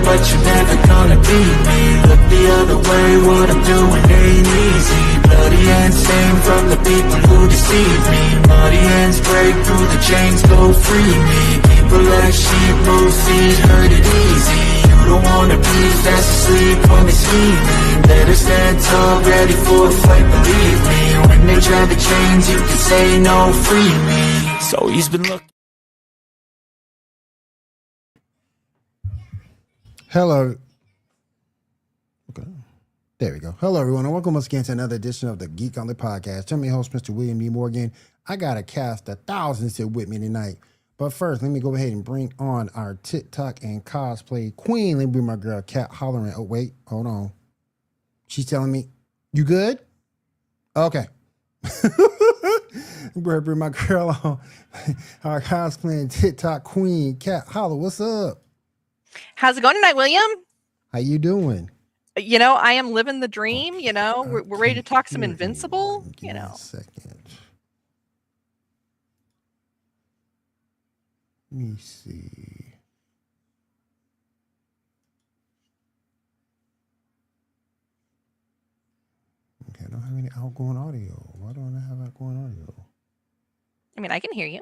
but you're never gonna beat me. Look the other way, what I'm doing ain't easy. Bloody hands stained from the people who deceive me. Muddy hands break through the chains, go free me. People like sheep move feet, hurt it easy. You don't wanna be fast asleep when they scheming. Better stand tall, ready for a fight, believe me. When they try the chains, you can say no, free me. So he's been looking. Hello. Okay. There we go. Hello, everyone, and welcome once again to another edition of the Geek Gauntlet podcast. I'm your host, Mr. William D. Morgan. I got a cast of thousands here with me tonight. But first, let me go ahead and bring on our TikTok and cosplay queen. Let me bring my girl, Cat, hollering. Oh, wait. Hold on. She's telling me, you good? Okay. Bring my girl on. Our cosplaying TikTok queen, Cat, holler. What's up? How's it going tonight, William? How you doing? You know, I am living the dream. You know, we're ready to talk some Invincible. Give me a second. Let me see. Okay, I don't have any outgoing audio. Why don't I have outgoing audio? I mean, I can hear you.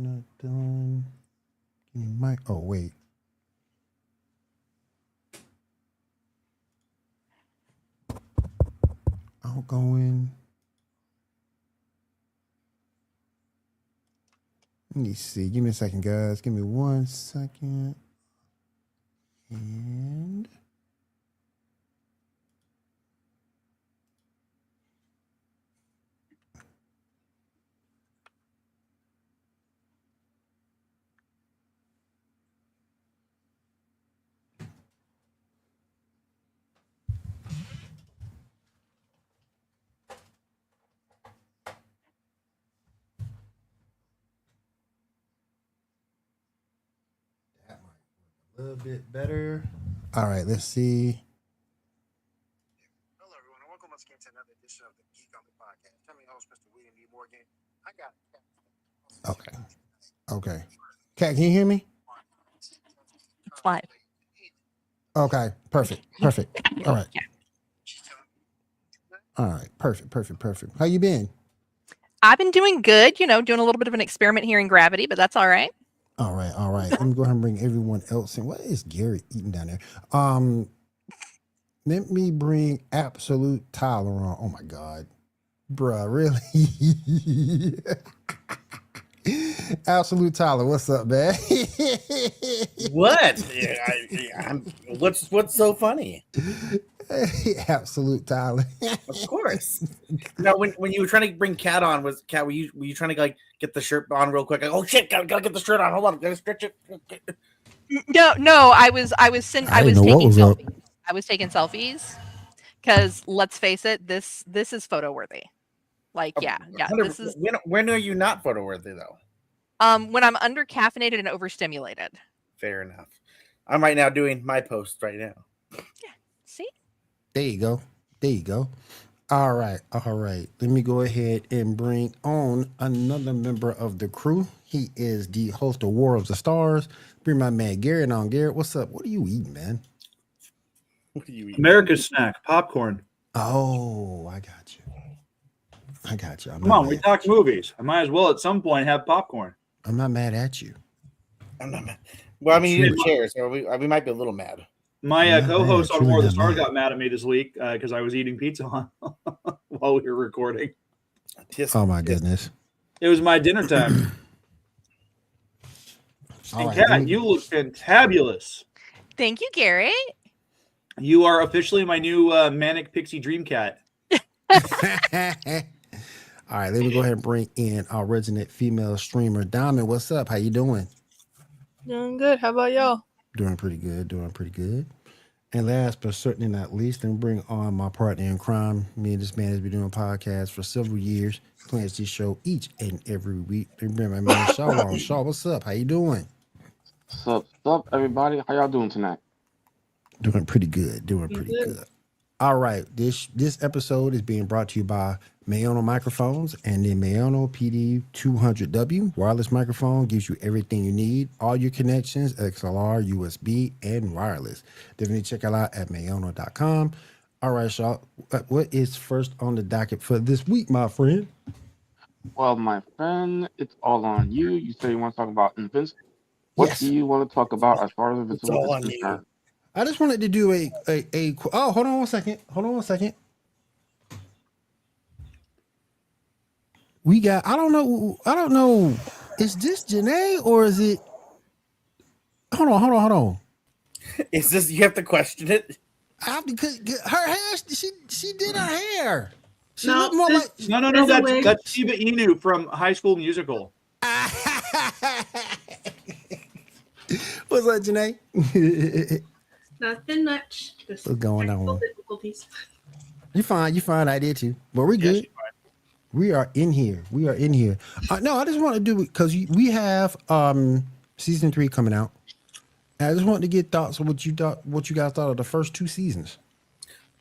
Not done. Give me mic. Oh, wait. Outgoing. Let me see. Give me a second, guys. Give me 1 second. And a little bit better. All right, let's see. Hello, everyone, and welcome once again to another edition of the Geek Gauntlet podcast. I'm your host, Mr. William D. Morgan. I got Okay. Cat, can you hear me? It's live. Okay, perfect. All right. All right, perfect. How you been? I've been doing good. You know, doing a little bit of an experiment here in gravity, but that's all right. All right. Let me go ahead and bring everyone else in. What is Gary eating down there? Let me bring Absolute Tyler on. Oh my God, bruh, really? Absolute Tyler, what's up, man? What? What's so funny? Absolute Tyler. Of course. Now, when you were trying to bring Cat on, were you trying to like get the shirt on real quick? Like, oh shit, gotta get the shirt on. Hold on, gotta stretch it. No, I was taking selfies. I was taking selfies because let's face it, this is photo worthy. Like, yeah. This is when are you not photo worthy though? When I'm under caffeinated and overstimulated. Fair enough. I'm right now doing my post right now. Yeah. See? There you go. All right. Let me go ahead and bring on another member of the crew. He is the host of War of the Stars. Bring my man Garrett on. Garrett, what's up? What are you eating, man? What are you eating? America's snack, popcorn. Oh, I got you. Come on, we talk movies. I might as well at some point have popcorn. I'm not mad at you. I'm not mad. Well, I mean, you're in the chair, so we might be a little mad. My co-host on War of the Stars got mad at me this week because I was eating pizza while we were recording. Oh my goodness! It was my dinner time. And Kat, you look fantabulous. Thank you, Gary. You are officially my new manic pixie dream cat. All right, let me go ahead and bring in our resident female streamer, Diamond. What's up? How you doing? Doing good. How about y'all? Doing pretty good. And last but certainly not least, let me bring on my partner in crime. Me and this man has been doing podcasts for several years. Plans this show each and every week. Let me bring my man Shaw on. Shaw, what's up? How you doing? What's up, everybody? How y'all doing tonight? Doing pretty good. All right, this episode is being brought to you by Mayono microphones, and the Mayono PD200W wireless microphone gives you everything you need, all your connections, XLR, USB, and wireless. Definitely check it out at mayono.com. All right, Shaw, what is first on the docket for this week, my friend? Well, my friend, it's all on you. You say you want to talk about Invincible. What do you want to talk about as far as Invincible is concerned? I just wanted to do a oh, hold on one second. We got I don't know. Is this Janae or is it hold on. Is this you have to question it? Because her hair she did her hair. She No, looked more like No. That's Shiba Inu from High School Musical. What's up, Janae? Nothing much. Just What's going on? difficulties. You fine. I did too. But we're good. Yes, We are in here. No, I just want to do it because we have season 3 coming out. And I just wanted to get thoughts on what you guys thought of the first 2 seasons.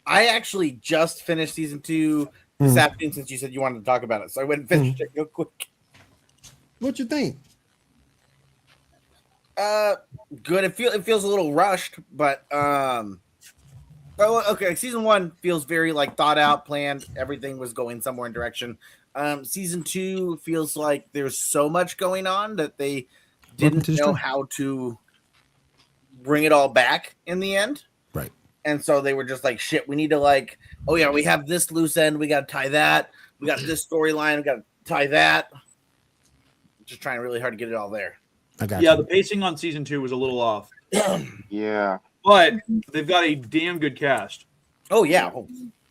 I actually just finished season 2 this afternoon since you said you wanted to talk about it. So I went and finished it real quick. What you think? Good. It feels a little rushed, but okay. Season 1 feels very like thought out, planned. Everything was going somewhere in direction. Season 2 feels like there's so much going on that they didn't know how to bring it all back in the end. Right. And so they were just like, shit, we need to like, oh yeah, we have this loose end, we got to tie that. We got this storyline, we got to tie that. Just trying really hard to get it all there. I got yeah, you. the pacing on season 2 was a little off. Yeah. But they've got a damn good cast. Oh yeah.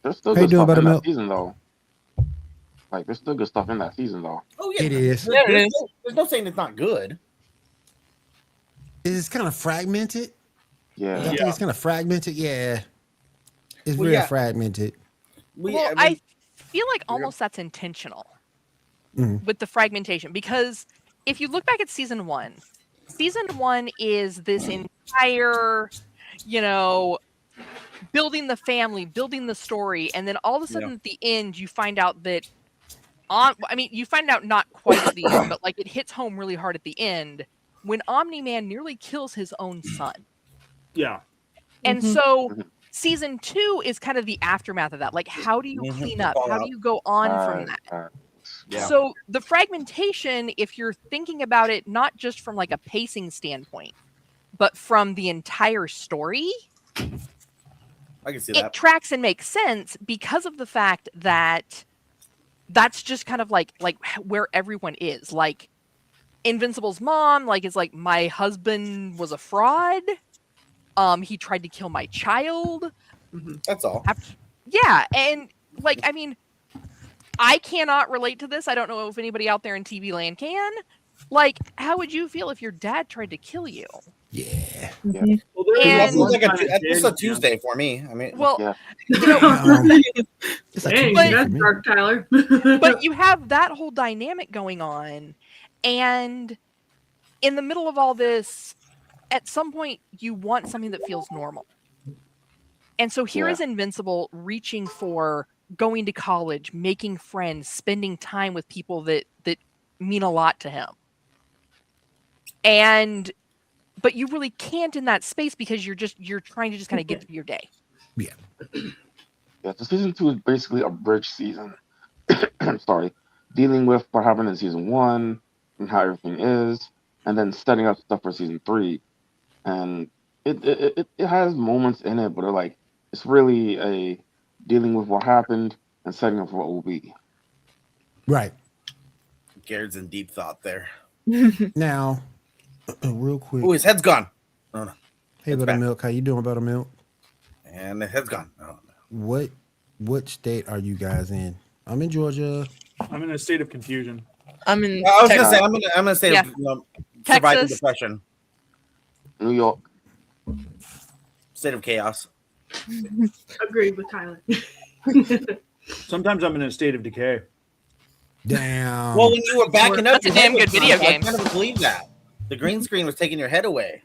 There's still How you good doing, stuff in Buttermilk? that season, though. Like, there's still good stuff in that season, though. Oh yeah. It is. There's no saying it's not good. It's kind of fragmented. Yeah. I think it's kind of fragmented. Yeah. It's Well, real yeah. fragmented. I feel like almost that's intentional with the fragmentation, because if you look back at season 1 is this entire, building the family, building the story, and then all of a sudden at the end you find out that you find out not quite at the end, but like it hits home really hard at the end when Omni-Man nearly kills his own son. Yeah. And so season 2 is kind of the aftermath of that. Like, how do you clean up? How do you go on from that? Yeah. So the fragmentation, if you're thinking about it, not just from like a pacing standpoint, but from the entire story, I can see it that. tracks and makes sense because of the fact that that's just kind of like where everyone is. Like Invincible's mom, is like, my husband was a fraud. He tried to kill my child. That's all. Yeah, and I cannot relate to this. I don't know if anybody out there in TV land can. Like, how would you feel if your dad tried to kill you? Yeah. Well, It's a Tuesday for me. I mean, That's dark, Tyler. But you have that whole dynamic going on, and in the middle of all this, at some point you want something that feels normal. And so here is Invincible reaching for going to college, making friends, spending time with people that mean a lot to him. But you really can't in that space because you're trying to just kind of get through your day. Yeah. Yeah, so season 2 is basically a bridge season. Sorry. Dealing with what happened in season 1 and how everything is, and then setting up stuff for season 3. And it has moments in it, but it's really a dealing with what happened and setting up for what will be. Right. Garrett's in deep thought there. Now, real quick. Oh, his head's gone. Oh, no. Hey, Buttermilk. How you doing, Buttermilk? And the head's gone. Oh, no. What state are you guys in? I'm in Georgia. I'm in a state of confusion. I'm in. I was gonna say I'm gonna say surviving Texas. depression, New York. state of chaos. Agreed with Tyler. Sometimes I'm in a state of decay. Damn. Well, when you were backing up, That's a damn good video game. I kind of believe that the green screen was taking your head away.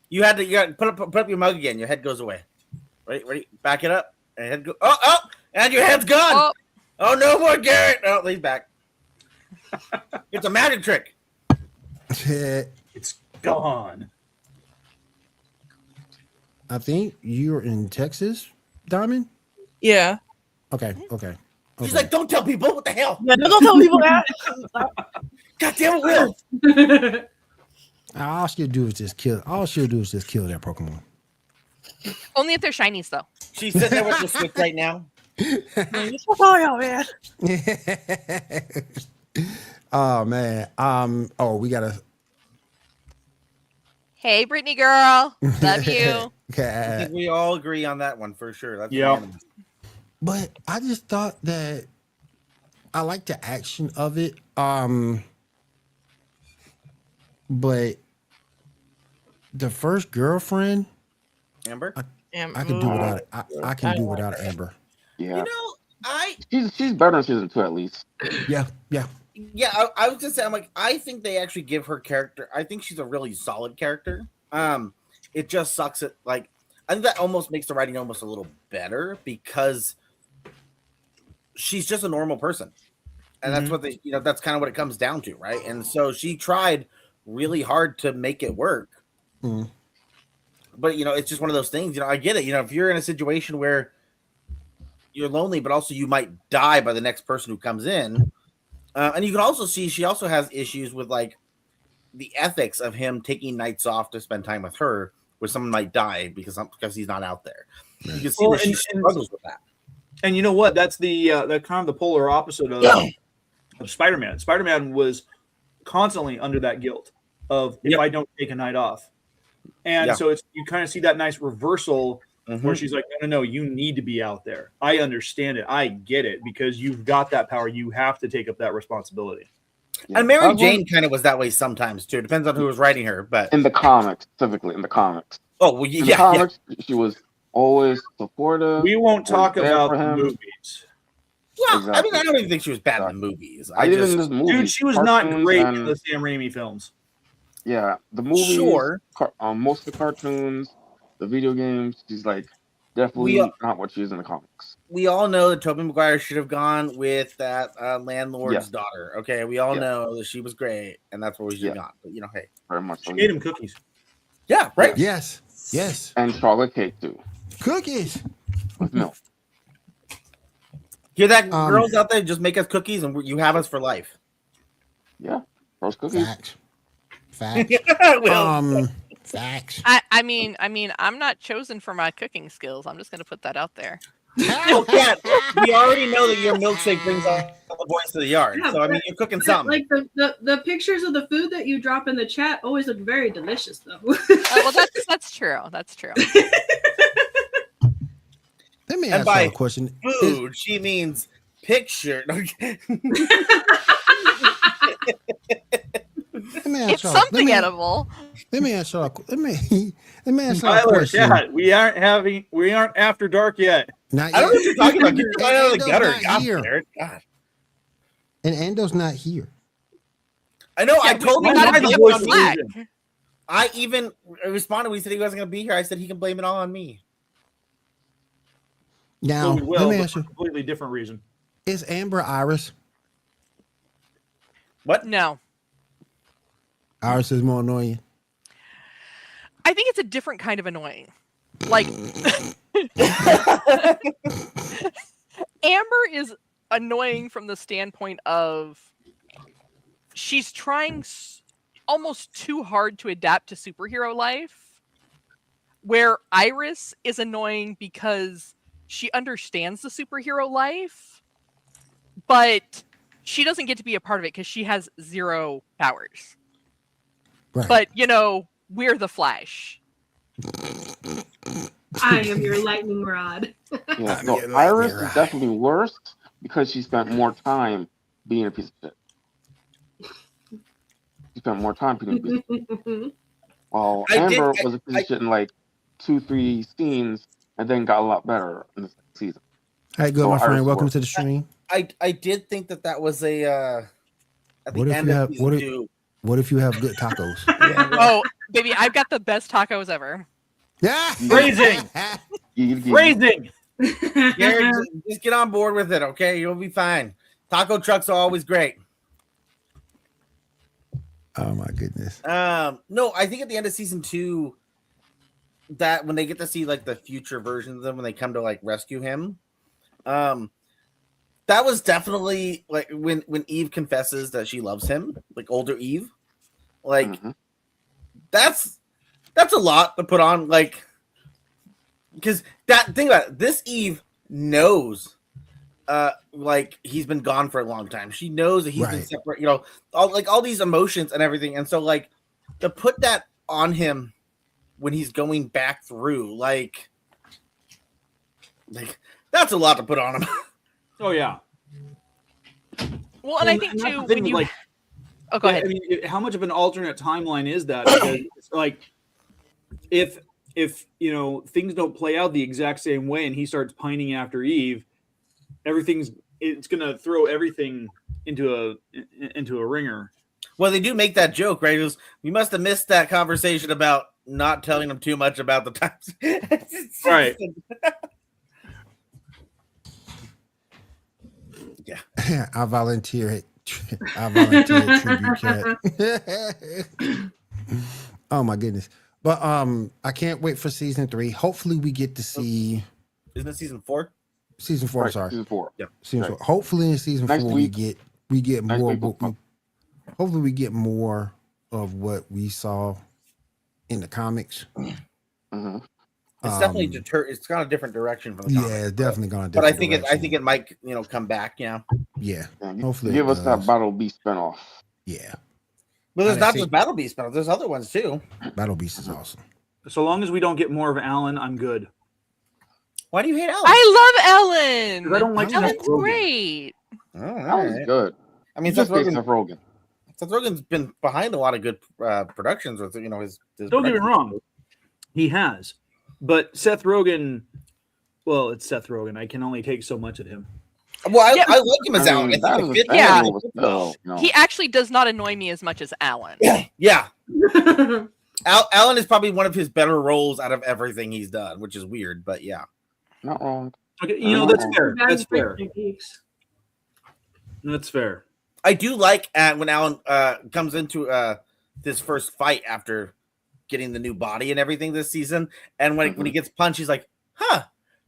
You had to put up your mug again. Your head goes away. Ready? Back it up. And head go. Oh! And your head's gone. Oh, no more Garrett. Oh, he's back. It's a magic trick. It's gone. I think you're in Texas, Diamond? Yeah. Okay. She's like, don't tell people. What the hell? Yeah, don't tell people that. God damn it, Will. All she'll do is just kill that Pokemon. Only if they're shinies, though. She's sitting there with the Switch right now. Man. Oh man. We gotta. Hey, Brittany girl. Love you. I think we all agree on that one for sure. That's Yeah. unanimous. But I just thought that I like the action of it. But the first girlfriend, Amber? I can do without it. I can do without Amber. Yeah. You know, She's better in season 2 at least. Yeah. I was just saying, I'm like, I think they actually give her character. I think she's a really solid character. It just sucks that, like, I think that almost makes the writing almost a little better because she's just a normal person, and that's what that's kind of what it comes down to, right? And so she tried really hard to make it work, but it's just one of those things. I get it. If you're in a situation where you're lonely, but also you might die by the next person who comes in. And you can also see she also has issues with like the ethics of him taking nights off to spend time with her, where someone might die because he's not out there. You can see she struggles with that. And you know what? That's the kind of the polar opposite of Spider-Man. Spider-Man was constantly under that guilt of if I don't take a night off, and so you kind of see that nice reversal. Where she's like, no, you need to be out there. I understand it. I get it because you've got that power. You have to take up that responsibility. Yeah. And Mary Jane kind of was that way sometimes too. It depends on who was writing her, but in the comics, specifically in the comics. Oh, well, in the comics, she was always supportive. We won't talk about the movies. Well, exactly. I mean, I don't even think she was bad in the movies. Dude, she was not great in the Sam Raimi films. Yeah, the movies. Sure. Most of the cartoons. The video games, she's like definitely not what she is in the comics. We all know that Tobey Maguire should have gone with that landlord's daughter. Okay, we all know that she was great, and that's where we should have gone. But hey, very much. She made him cookies. Yeah, right. Yes, and chocolate cake too. Cookies with milk. Hear that, girls out there? Just make us cookies, and you have us for life. Yeah, roast cookies. Facts. Facts. I mean, I'm not chosen for my cooking skills. I'm just going to put that out there. Well, Kat, we already know that your milkshake brings all the boys to the yard. Yeah, so I mean, you're cooking something. Like the pictures of the food that you drop in the chat always look very delicious, though. Well, that's true. That's true. Let me ask you a question. Food, she means picture. It's something edible. Let me ask you. Let me ask you a Tyler, question. yeah, we aren't after dark yet. Not I don't know what you're talking about. Get your mind out of the gutter. God. And Endo's not here. I know. I told him I even responded. We said he wasn't going to be here. I said he can blame it all on me. Now, we will, let me ask you. For a completely different reason. Is Amber Iris? What? No. Iris is more annoying. I think it's a different kind of annoying. Like Amber is annoying from the standpoint of she's trying almost too hard to adapt to superhero life, where Iris is annoying because she understands the superhero life, but she doesn't get to be a part of it because she has zero powers. Right. But, we're the Flash. I am your lightning rod. Yeah, no, Iris is definitely worse because she spent more time being a piece of shit. She spent more time being a piece of shit. While Amber was a piece of shit in like 2-3 scenes and then got a lot better in the second season. Hi, good, my friend. Welcome to the stream. I did think that was a at the end of season 2. What if you have good tacos? Oh, baby, I've got the best tacos ever. Yeah. Phrasing. Phrasing. Garrett, just get on board with it, okay? You'll be fine. Taco trucks are always great. Oh my goodness. No, I think at the end of season 2, that when they get to see like the future versions of them when they come to like rescue him, that was definitely like when Eve confesses that she loves him, like older Eve, like that's a lot to put on, like, because that think about it, this Eve knows like he's been gone for a long time. She knows that he's been separate, you know, all these emotions and everything. And so like to put that on him when he's going back through, like that's a lot to put on him. Oh yeah. Well, and I think too when you go ahead. I mean, how much of an alternate timeline is that? Because it's like if you know things don't play out the exact same way, and he starts pining after Eve, it's gonna throw everything into a ringer. Well, they do make that joke, right? It was, we must have missed that conversation about not telling him too much about the times. Right. Yeah. I volunteer tribute cat. Oh my goodness. But I can't wait for season 3. Hopefully we get to see. Isn't it season 4? Season 4, Right, sorry. season 4. Yeah. Season 4. Hopefully in season 4 we get Next more. week. Hopefully we get more of what we saw in the comics. Mm-hmm. It's definitely it's gone a different direction from the comics. Yeah, it's definitely gone a But I different think it might, you know, come back, you know. Yeah. Yeah, Hopefully give it us that does. Battle Beast spinoff. Yeah. But there's I not see. just Battle Beast spinoffs, there's other ones too. Battle Beast is awesome. So long as we don't get more of Alan, I'm good. Why do you hate Alan? I love Ellen. 'Cause I don't like Seth Ellen's Rogen. great. Oh, That all was right. good. I mean, Just Seth Seth Rogen. Rogen's been behind a lot of good productions with, you know, his Don't get me productions. wrong, he has, but Seth Rogen. Well, it's Seth Rogen. I can only take so much of him. Well, I Yeah. like him as I Alan. mean, I that think was it fits. Yeah. no. He actually does not annoy me as much as Alan. Yeah. Alan is probably one of his better roles out of everything he's done, which is weird, but yeah. Not wrong. Okay, you know that's fair. Bad That's fair. techniques. That's fair. I do like when Alan comes into this first fight after getting the new body and everything this season, and when he gets punched, he's like, "Huh,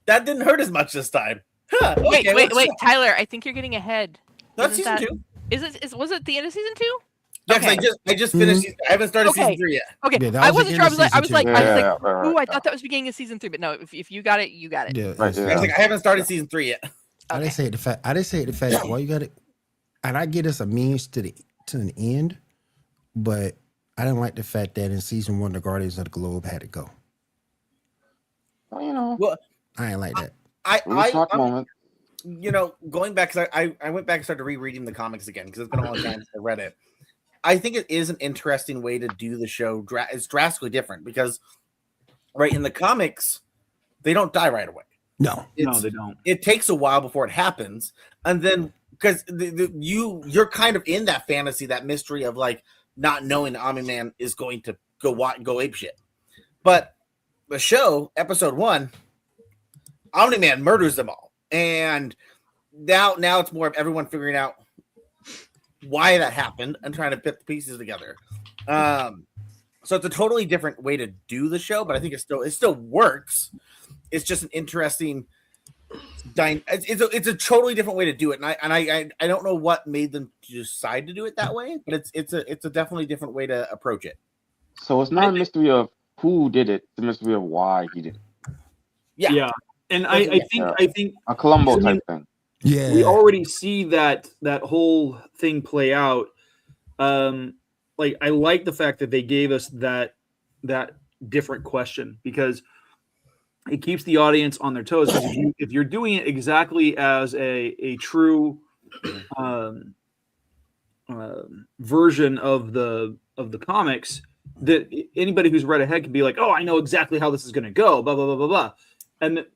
that didn't hurt as much this time." Huh, okay, Wait, Tyler. I think you're getting ahead. That's Isn't season that- 2. Was it the end of season 2? Yeah, 'cause I just finished. Season, I haven't started season 3 yet. Okay, Yeah, that I was wasn't the sure. end of I was like, season two. ooh, I thought that was beginning of season 3, but no, if you got it, you got it. Yeah. Right, it's- yeah. I was like, I haven't started season 3 yet. I didn't say the fact. That, well, you got it. And I get us a means to the end, but I didn't like the fact that in season 1 the Guardians of the Globe had to go. Well, you know. Well, I ain't like that. Moment. You know, going back, because I went back and started rereading the comics again because it's been a long time since I read it. I think it is an interesting way to do the show. It's drastically different because, right, in the comics, they don't die right away. No, they don't. It takes a while before it happens, and then because you're kind of in that fantasy, that mystery of like not knowing the Omni-Man is going to go apeshit. But the show, episode 1, Omni-Man murders them all. And now it's more of everyone figuring out why that happened and trying to put the pieces together. So it's a totally different way to do the show, but I think it still works. It's just an interesting it's a totally different way to do it. And I don't know what made them decide to do it that way, but it's a definitely different way to approach it. So it's not a mystery of who did it, it's a mystery of why he did it. Yeah. And I think a Columbo type thing. yeah, we already see that whole thing play out. Like I like the fact that they gave us that different question because it keeps the audience on their toes. If you're doing it exactly as a true version of the comics, that anybody who's read ahead can be like, oh, I know exactly how this is going to go, blah blah blah blah blah.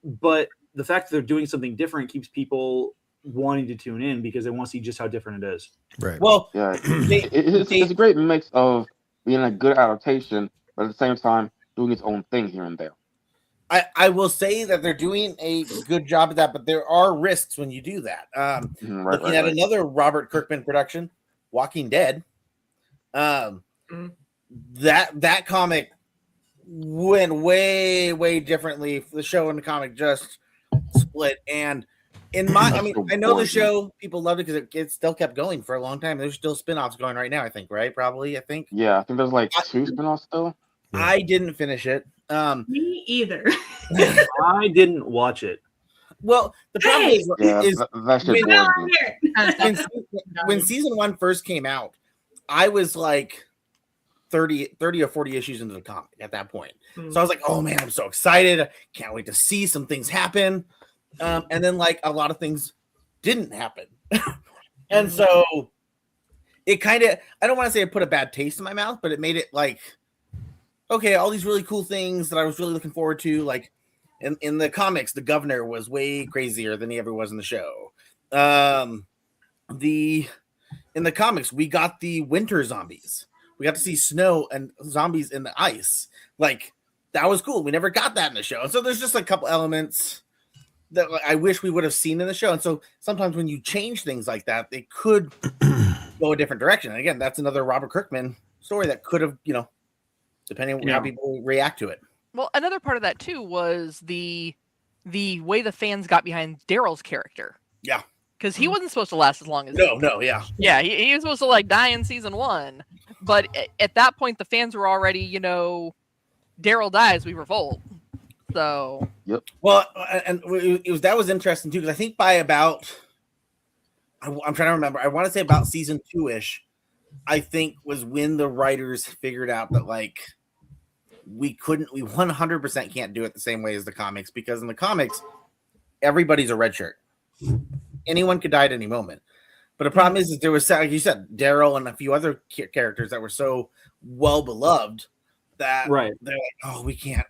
But the fact that they're doing something different keeps people wanting to tune in because they want to see just how different it is. right. Well, Yeah, it's a great mix of being a good adaptation, but at the same time doing its own thing here and there. I will say that they're doing a good job of that, but there are risks when you do that. Looking at another Robert Kirkman production, Walking Dead, that comic went way differently. The show and the comic just split, and I know the show, people loved it because it still kept going for a long time. There's still spin-offs going right now, I think, right? Probably, I think. Yeah, I think there's like 2 spin-offs still. I didn't finish it. Me either. I didn't watch it. Well, the problem is that shit when season 1 first came out, I was like 30 or 40 issues into the comic at that point. So I was like, oh man, I'm so excited. Can't wait to see some things happen. And then like a lot of things didn't happen. And so it kind of, I don't want to say it put a bad taste in my mouth, but it made it like, okay, all these really cool things that I was really looking forward to. Like in the comics, the governor was way crazier than he ever was in the show. In the comics, we got the winter zombies. We got to see snow and zombies in the ice. Like, that was cool. We never got that in the show. And so there's just a couple elements that I wish we would have seen in the show. And so sometimes when you change things like that, they could go a different direction. And again, that's another Robert Kirkman story that could have, depending on how people react to it. Well, another part of that too was the way the fans got behind Daryl's character. Yeah. Because he wasn't supposed to last as long as yeah. Yeah, he was supposed to like die in season 1. But at that point, the fans were already, Daryl dies, we revolt. So. Yep. Well, and that was interesting too, because I think by about, I'm trying to remember, I want to say about season 2-ish, I think was when the writers figured out that like we 100% can't do it the same way as the comics, because in the comics, everybody's a red shirt. Anyone could die at any moment. But the problem is there was, like you said, Daryl and a few other characters that were so well beloved that they're like, oh, we can't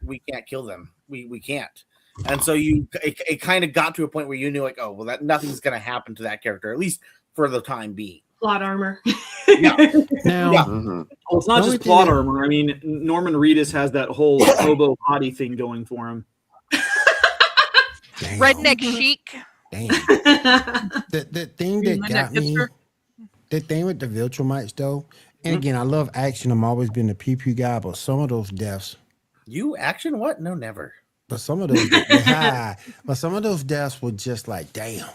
kill them. We can't. And so it kind of got to a point where you knew like, oh, well, that nothing's going to happen to that character, at least for the time being. Plot armor. Now, well, it's not just plot armor. I mean, Norman Reedus has that whole hobo hottie thing going for him. Redneck chic. Damn. The thing that got me, the thing with the Viltrumites though, and again, I love action. I'm always been a pew guy, but some of those deaths. You action? What? No, never. But some of those, some of those deaths were just like, damn.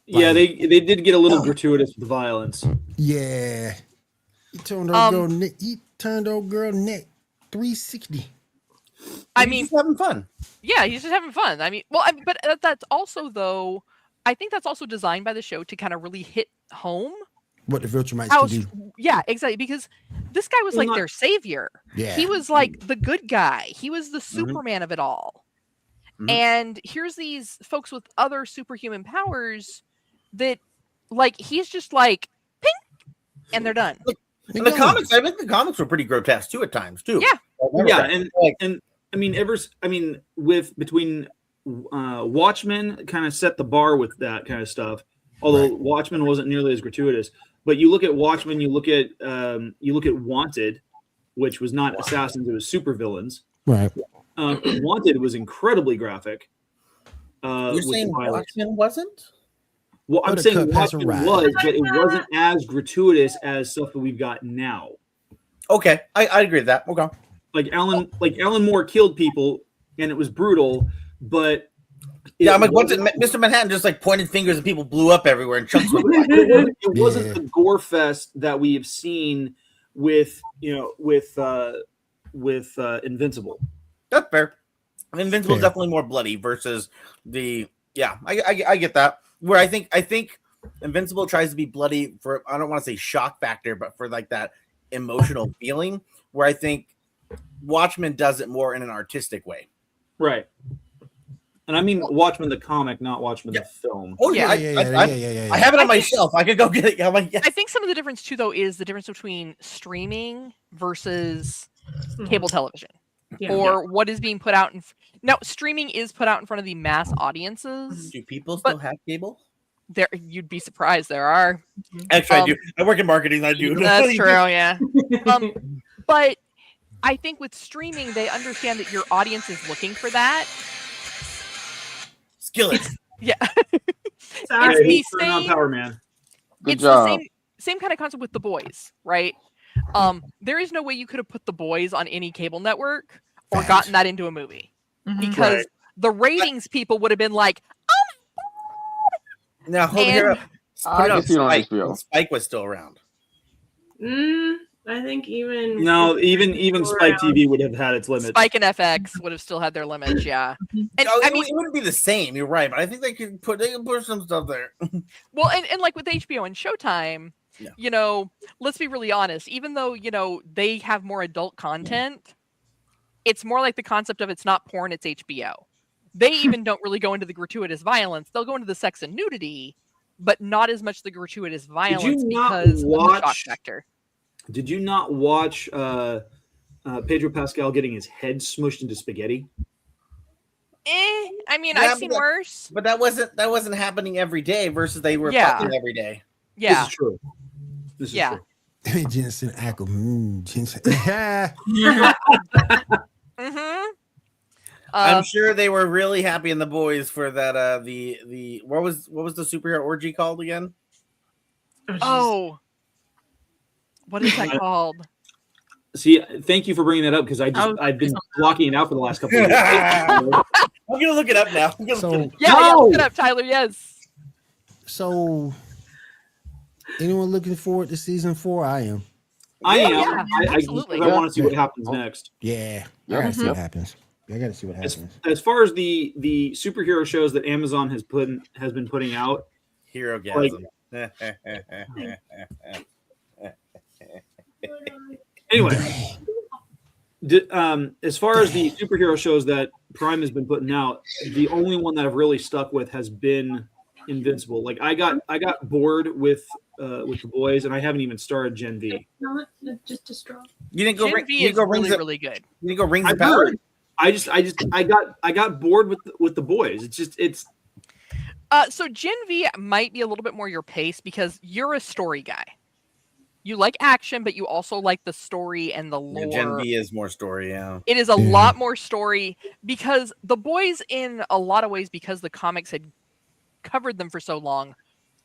Yeah, they did get a little gratuitous with the violence. Yeah, he turned old girl neck 360. I mean, he's having fun. Yeah, he's just having fun. I mean, but that's also though. I think that's also designed by the show to kind of really hit home what the Viltrumites can do. Yeah, exactly. Because this guy was like their savior. Yeah, he was like the good guy. He was the Superman of it all. And here's these folks with other superhuman powers that, like, he's just like, ping, and they're done. In the comics, I think the comics were pretty grotesque too at times too. Yeah, and I mean, between Watchmen kind of set the bar with that kind of stuff. Although Watchmen wasn't nearly as gratuitous, but you look at Watchmen, you look at Wanted, which was not assassins; it was supervillains. Right. Wanted was incredibly graphic. You're saying Watchmen wasn't? Well, I'm saying Watchmen was, but it wasn't as gratuitous as stuff that we've got now. Okay, I agree with that. Okay. Like Alan Moore killed people, and it was brutal, but I'm like, what's it? Mr. Manhattan just like pointed fingers and people blew up everywhere and chunks. It wasn't the gore fest that we have seen with Invincible. That's fair. Invincible is definitely more bloody versus the I get that. Where I think Invincible tries to be bloody for, I don't want to say shock factor, but for like that emotional feeling. Where I think Watchmen does it more in an artistic way. Right. And I mean Watchmen the comic, not Watchmen the film. Oh yeah, I have it on my shelf. I could go get it. I think some of the difference too, though, is the difference between streaming versus cable television, or what is being put out. Now, streaming is put out in front of the mass audiences. Do people still have cable? There, you'd be surprised. There are. Actually, I do. I work in marketing. I do. That's true. Yeah. But I think with streaming, they understand that your audience is looking for that. Skillet. Yeah. Sorry. It's the Turn on same. Power Man. Good It's job. the same kind of concept with The Boys, right? There is no way you could have put The Boys on any cable network or Facts. gotten that into a movie because Right. the ratings people would have been like, Now, hold And- here. I can see it on HBO. Spike was still around. I think even No, even Spike TV would have had its limits. Spike and FX would have still had their limits, yeah. And I mean, it wouldn't be the same. You're right, but I think they could put some stuff there. well, and like with HBO and Showtime, Yeah. you know, let's be really honest. Even though they have more adult content, it's more like the concept of it's not porn, it's HBO. They even don't really go into the gratuitous violence. They'll go into the sex and nudity, but not as much the gratuitous violence not because of the shock watch- factor. Did you not watch Pedro Pascal getting his head smushed into spaghetti? I mean, Yeah, I've seen but- worse. But that wasn't happening every day versus they were Yeah. fucking every day. Yeah. This is true. This is Yeah. true. Jensen Ackles. Jensen. Mm-hmm. I'm sure they were really happy in The Boys for that. The what was the superhero orgy called again? Oh. What is that called? See, thank you for bringing that up because I've been blocking it out for the last couple of years. I'm gonna look it up now. So, Yeah, look it up, Tyler. Yes. so anyone looking forward to season 4? I am. I am. Yeah, I absolutely. want to see what happens next. Yeah. I Yeah. gotta see what happens. I gotta see what As, happens. as far as the superhero shows that Amazon has been putting out, Hero gasm. anyway. As far as the superhero shows that Prime has been putting out, the only one that I've really stuck with has been Invincible. Like I got bored with The Boys, and I haven't even started Gen V. Not just a straw. You didn't go. Gen V You is didn't go really, rings. really good. You didn't go rings I of power. heard. I got bored with The Boys. It's So Gen V might be a little bit more your pace because you're a story guy. You like action, but you also like the story and the lore. Gen V is more story. Yeah. It is a lot more story because The Boys, in a lot of ways, because the comics had covered them for so long,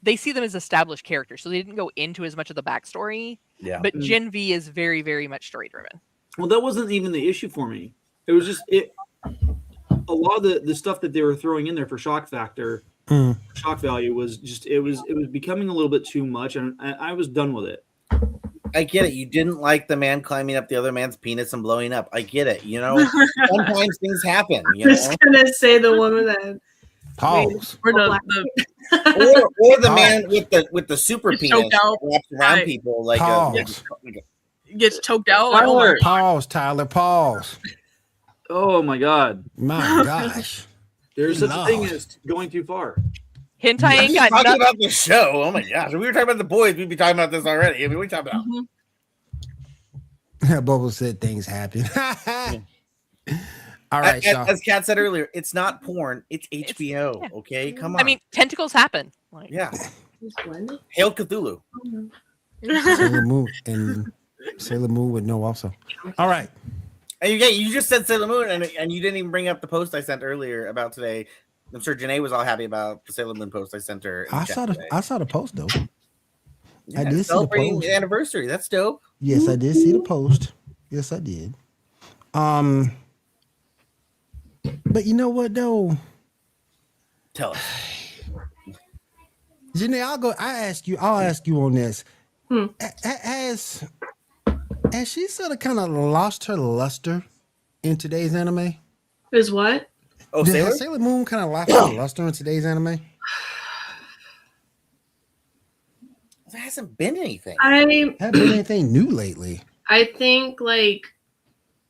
they see them as established characters, so they didn't go into as much of the backstory. Yeah. But Gen V is very, very much story driven. well, that wasn't even the issue for me. It was just a lot of the stuff that they were throwing in there for shock factor, shock value was just it was becoming a little bit too much, and I was done with it. I get it. You didn't like the man climbing up the other man's penis and blowing up. I get it. You know, sometimes things happen. I You know, was gonna say the woman that Pause. Or the or the man with the super It's penis choked out. wraps around Right. people like Pause. gets choked out. Like, oh my Pause, Tyler. Pause. Oh my god, My gosh. there's such a No. thing as going too far. Hentai ain't got talking nothing. about the show. Oh my gosh, if we were talking about The Boys, we'd be talking about this already. I mean, we talking about. Bubble said things happen. All right, y'all. As Kat said earlier, it's not porn. It's HBO. yeah. Okay, come on. I mean, tentacles happen. Like, yeah. is blended. Hail Cthulhu. Sailor Moon and Sailor Moon would know also. All right. And you just said Sailor Moon, and you didn't even bring up the post I sent earlier about today. I'm sure Janae was all happy about the Sailor Moon post I sent her. in I chat saw today. the post though. Yeah, I did see the celebrating post. the anniversary. That's dope. Yes, I did see the post. Yes, I did. But you know what though? Tell us. Janae, I'll ask you on this. Has she sort of kind of lost her luster in today's anime? Is what? Oh, Has Sailor? Sailor Moon kind of lost her luster in today's anime? There hasn't been anything. I Haven't been anything new lately. think like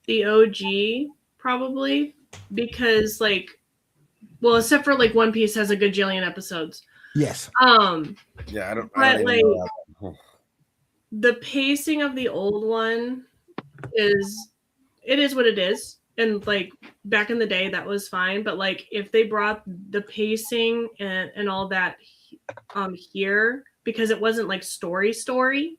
the OG probably because like well except for like One Piece has a gajillion episodes. Yes. Yeah, I don't. But, I don't even know that. The pacing of the old one is what it is. And like back in the day that was fine. But like if they brought the pacing and all that here, because it wasn't like story,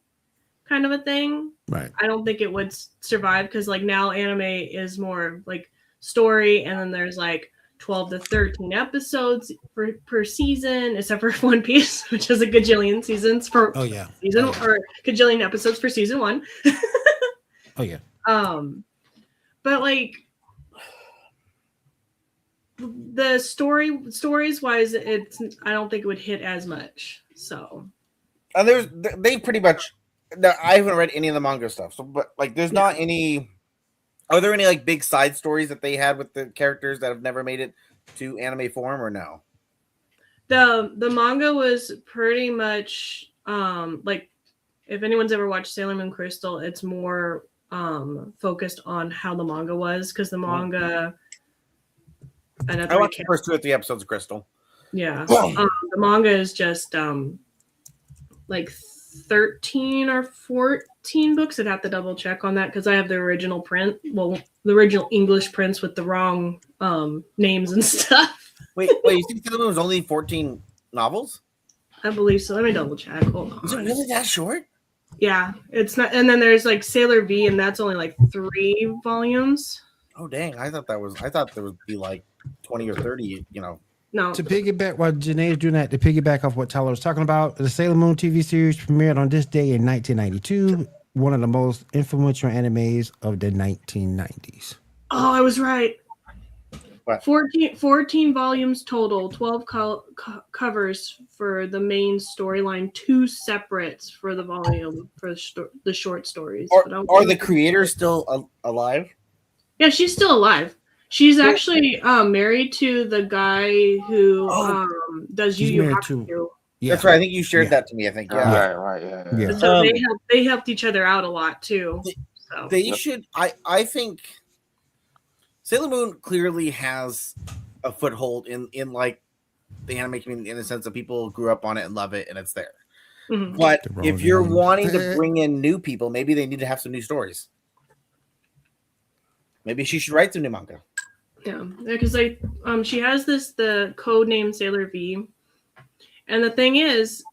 kind of a thing. Right. I don't think it would survive because like now anime is more like story, and then there's like 12 to 13 episodes per season, except for One Piece, which has a gajillion seasons for season or gajillion episodes for season 1. Oh yeah. But like the stories wise, I don't think it would hit as much. So they pretty much. I haven't read any of the manga stuff, so but like there's not any. Are there any like big side stories that they had with the characters that have never made it to anime form, or no? The manga was pretty much like if anyone's ever watched Sailor Moon Crystal, it's more focused on how the manga was because the manga. I watched the first 2 or 3 episodes of Crystal. Yeah, the manga is just like 13 or 14 books. I'd have to double check on that because I have the original print. Well, the original English prints with the wrong names and stuff. Wait, you think Sailor Moon was only 14 novels? I believe so. Let me double check. Hold on. Is it really that short? Yeah, it's not. And then there's like Sailor V, and that's only like 3 volumes. Oh dang! I thought there would be like 20 or 30. You know. No. To piggyback, while Janae's doing that, to piggyback off what Tyler was talking about, the Sailor Moon TV series premiered on this day in 1992, one of the most influential animes of the 1990s. Oh, I was right. What? 14 volumes total, 12 covers for the main storyline, 2 separates for the volume for the short stories. Are the creators still alive? Yeah, she's still alive. She's actually married to the guy who does Yu Yu Hakusho. Yeah. That's right. I think you shared that to me. I think. Yeah. Right. So they helped each other out a lot too. They should. I think Sailor Moon clearly has a foothold in like the anime community in the sense that people grew up on it and love it and it's there. Mm-hmm. But if you're wanting to bring in new people, maybe they need to have some new stories. Maybe she should write some new manga. Yeah, because she has the code name Sailor V, and the thing is,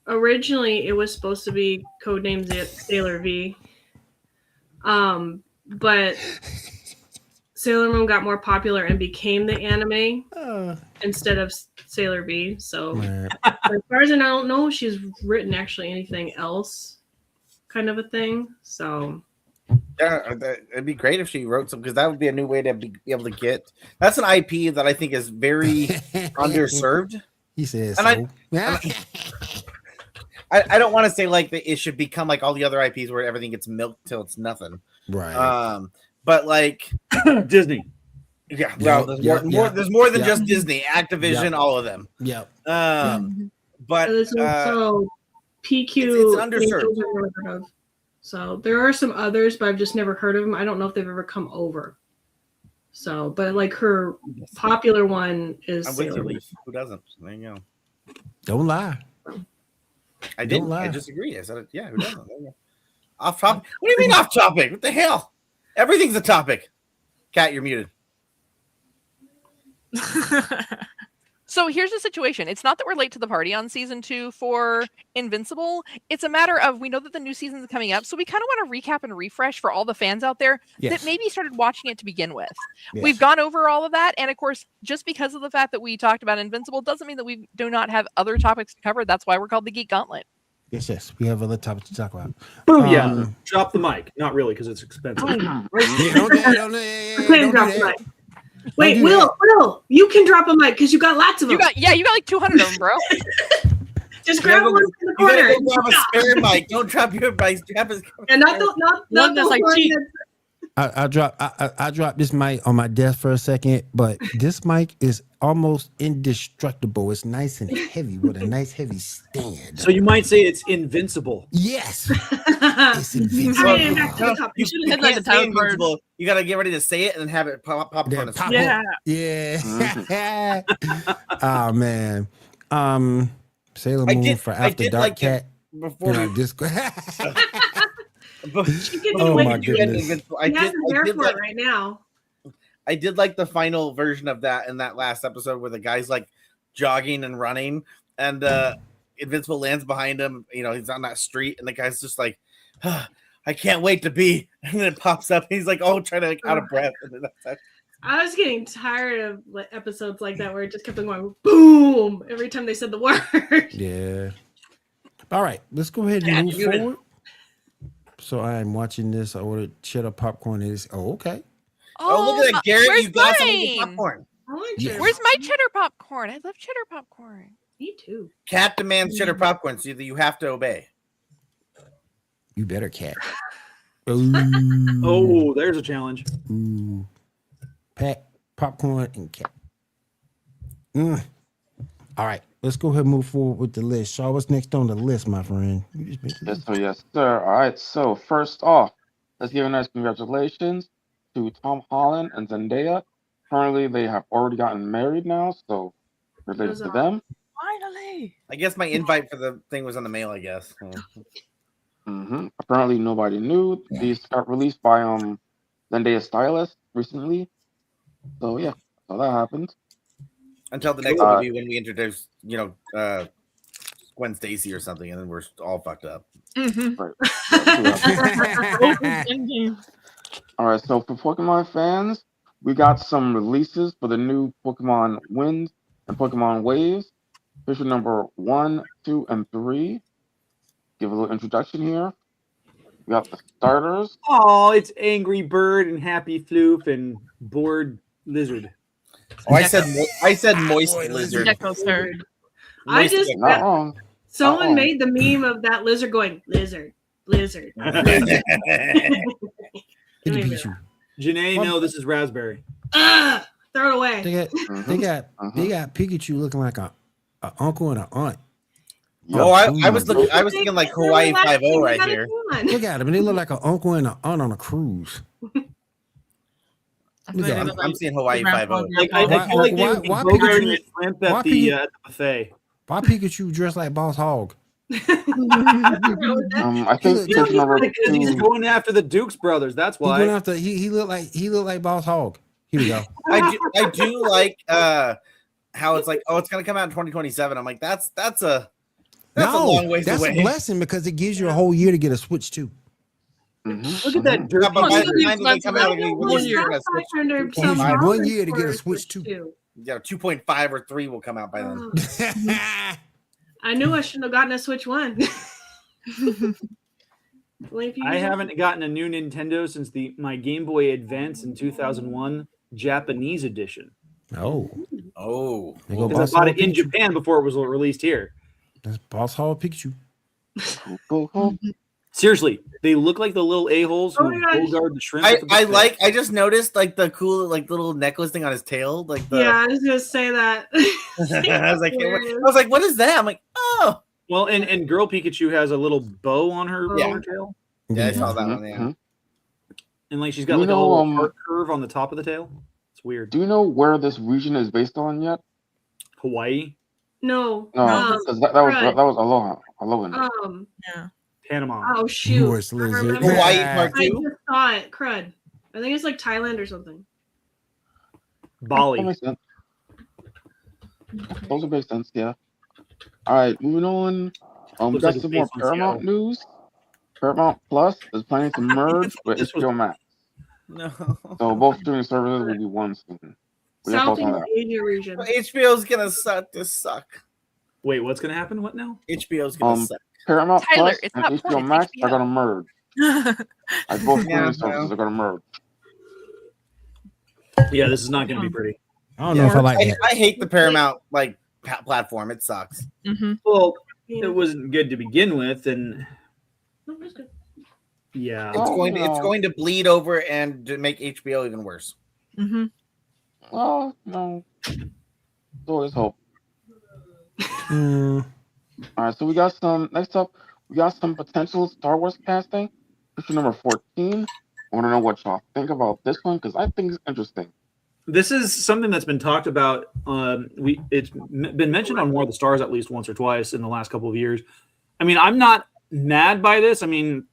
originally it was supposed to be codenamed Sailor V, but Sailor Moon got more popular and became the anime instead of Sailor V. So as far as I don't know, she's written actually anything else, kind of a thing. So. Yeah, it'd be great if she wrote some because that would be a new way to be able to get. That's an IP that I think is very underserved. He says, and I don't want to say like that it should become like all the other IPs where everything gets milked till it's nothing. Right. But like Disney. Yeah. Well, there's more than just Disney, Activision, all of them. Yeah. But so PQ. It's underserved. So there are some others, but I've just never heard of them. I don't know if they've ever come over. So, but like her popular one is Sailor Moon. Who doesn't? There you go. Don't lie. I didn't. I disagree. I said it. Yeah, who doesn't? Off topic. What do you mean off topic? What the hell? Everything's a topic. Kat, you're muted. So here's the situation. It's not that we're late to the party on season 2 for Invincible. It's a matter of we know that the new season is coming up, so we kind of want to recap and refresh for all the fans out there that maybe started watching it to begin with. Yes. We've gone over all of that, and of course, just because of the fact that we talked about Invincible doesn't mean that we do not have other topics to cover. That's why we're called the Geek Gauntlet. Yes, we have other topics to talk about. Yeah, drop the mic. Not really, because it's expensive. Don't do that. Wait, Will, you can drop a mic because you got lots of them. You got like 200 of them, bro. Just grab one in the corner. You gotta go grab a spare mic. Don't drop your mic. And not the like cheap. I dropped this mic on my desk for a second, but this mic is almost indestructible. It's nice and heavy with a nice heavy stand. So you might say it's invincible. Yes. It's invincible. You should have had like the title card. You gotta get ready to say it and then have it pop in front of you. Yeah. Oh man. Sailor Moon for After Dark Cat. Before oh my goodness! Right now. I did like the final version of that in that last episode where the guy's like jogging and running, and Invincible lands behind him. He's on that street, and the guy's just like, I can't wait to be. And then it pops up. And he's like, trying to out of breath. And then that's I was getting tired of episodes like that where it just kept on going boom every time they said the word. Yeah. All right, let's go ahead and move forward. So I am watching this. I ordered cheddar popcorn. Okay. Oh, look at that, Garrett! You got some of the popcorn. Yes. Where's my cheddar popcorn? I love cheddar popcorn. Me too. Cat demands cheddar popcorn, so you have to obey. You better, Cat. Oh, there's a challenge. Ooh. Pack popcorn and Cat. All right, let's go ahead and move forward with the list. Shaw, what's next on the list, my friend? Yes, sir. All right. So first off, let's give a nice congratulations to Tom Holland and Zendaya. Currently, they have already gotten married now, so related to them. Finally. I guess my invite for the thing was on the mail, I guess. Apparently, nobody knew. These got released by Zendaya's stylist recently. So yeah, so that happened. Until the next movie when we introduce, Gwen Stacy or something, and then we're all fucked up. Right. All right, so for Pokemon fans, we got some releases for the new Pokemon Wind and Pokemon Waves. Issue number 1, 2, and 3. Give a little introduction here. We got the starters. Oh, it's Angry Bird and Happy Floof and Bored Lizard. Oh, I said moist lizard. Gecko, sir. I just Not wrong. Someone made the meme of that lizard going lizard. Pikachu. Janae, no, this is raspberry. Throw it away. They got Pikachu looking like a uncle and an aunt. Oh, I was thinking like Hawaii 5-0 right here. Look at them, and they look like an uncle and an aunt on a cruise. I'm seeing Hawaii 5-0. Like I feel like why Pikachu shrimp at the buffet. Why Pikachu dressed like Boss Hog? I think he's going after the Dukes brothers. That's why. He looked like Boss Hog. Here we go. I do like how it's like, it's gonna come out in 2027. I'm like, that's a long ways away. That's a blessing because it gives you a whole year to get a Switch too. Look at that dirt. It gives you 1 year to get a Switch 2. Yeah, 2.5 or 3 will come out by then. I knew I shouldn't have gotten a Switch 1. I haven't gotten a new Nintendo since my Game Boy Advance in 2001 Japanese edition. Because I bought it in Japan before it was released here. That's Boss Hog Pikachu. Seriously, they look like the little a-holes who guard the shrimp. I just noticed like the cool little necklace thing on his tail. I was gonna say that. I was like, what is that? I'm like, oh. Well, and girl Pikachu has a little bow on her tail. Yeah, I saw that one. Yeah. And she's got a little heart curve on the top of the tail. It's weird. Do you know where this region is based on yet? Hawaii. No, because that was Aloha. Yeah. Panama. Oh shoot! Hawaii part 2. I just saw it. Crud. I think it's like Thailand or something. Bali. That makes sense. Those make sense. Yeah. All right, moving on. We got some more Paramount news. Paramount Plus is planning to merge with HBO Max. No. So both streaming services will be one soon. Southeast Asia region. HBO's gonna suck. Wait, what's gonna happen? What now? HBO's gonna suck. Paramount Tyler, Plus and HBO Max are gonna merge. Both streaming services are gonna merge. Yeah, this is not gonna be pretty. I don't know if I like that. I hate the Paramount platform. It sucks. Well, it wasn't good to begin with, and yeah, it's going to bleed over and to make HBO even worse. Well, no, there's always hope. All right, so we got some. Next up, we got some potential Star Wars casting. Issue number 14. I want to know what y'all think about this one because I think it's interesting. This is something that's been talked about. It's been mentioned on War of the Stars at least once or twice in the last couple of years. I mean, I'm not mad by this. I mean,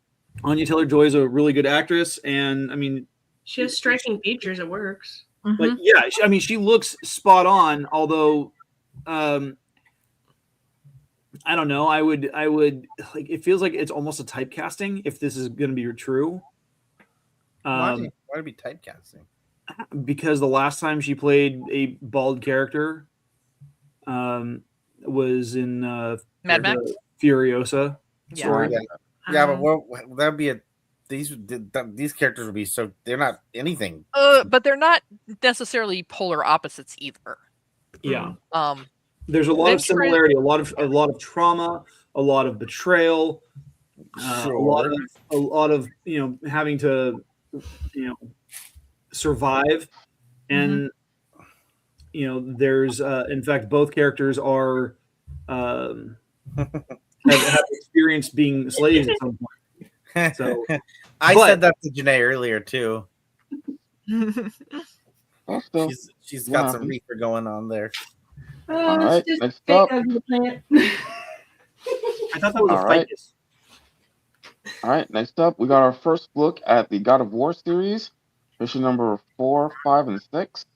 Anya Taylor-Joy is a really good actress, and I mean, she has striking features. It works. Like, yeah, I mean, she looks spot on. Although, I don't know. I would like. It feels like it's almost a typecasting if this is going to be true. Why would it be typecasting? Because the last time she played a bald character, was in Mad Max? Furiosa. Yeah. Story. Yeah, but that'd be these characters would be so they're not anything. But they're not necessarily polar opposites either. Yeah. There's a lot of similarity, a lot of trauma, a lot of betrayal, a lot of having to survive, and there's in fact both characters are have experienced being slaves at some point. So I said that to Janae earlier too. She's got some reefer going on there. All right, next up. I thought that was a ficus. All right, next up, we got our first look at the God of War series, issue number 4, 5, and 6.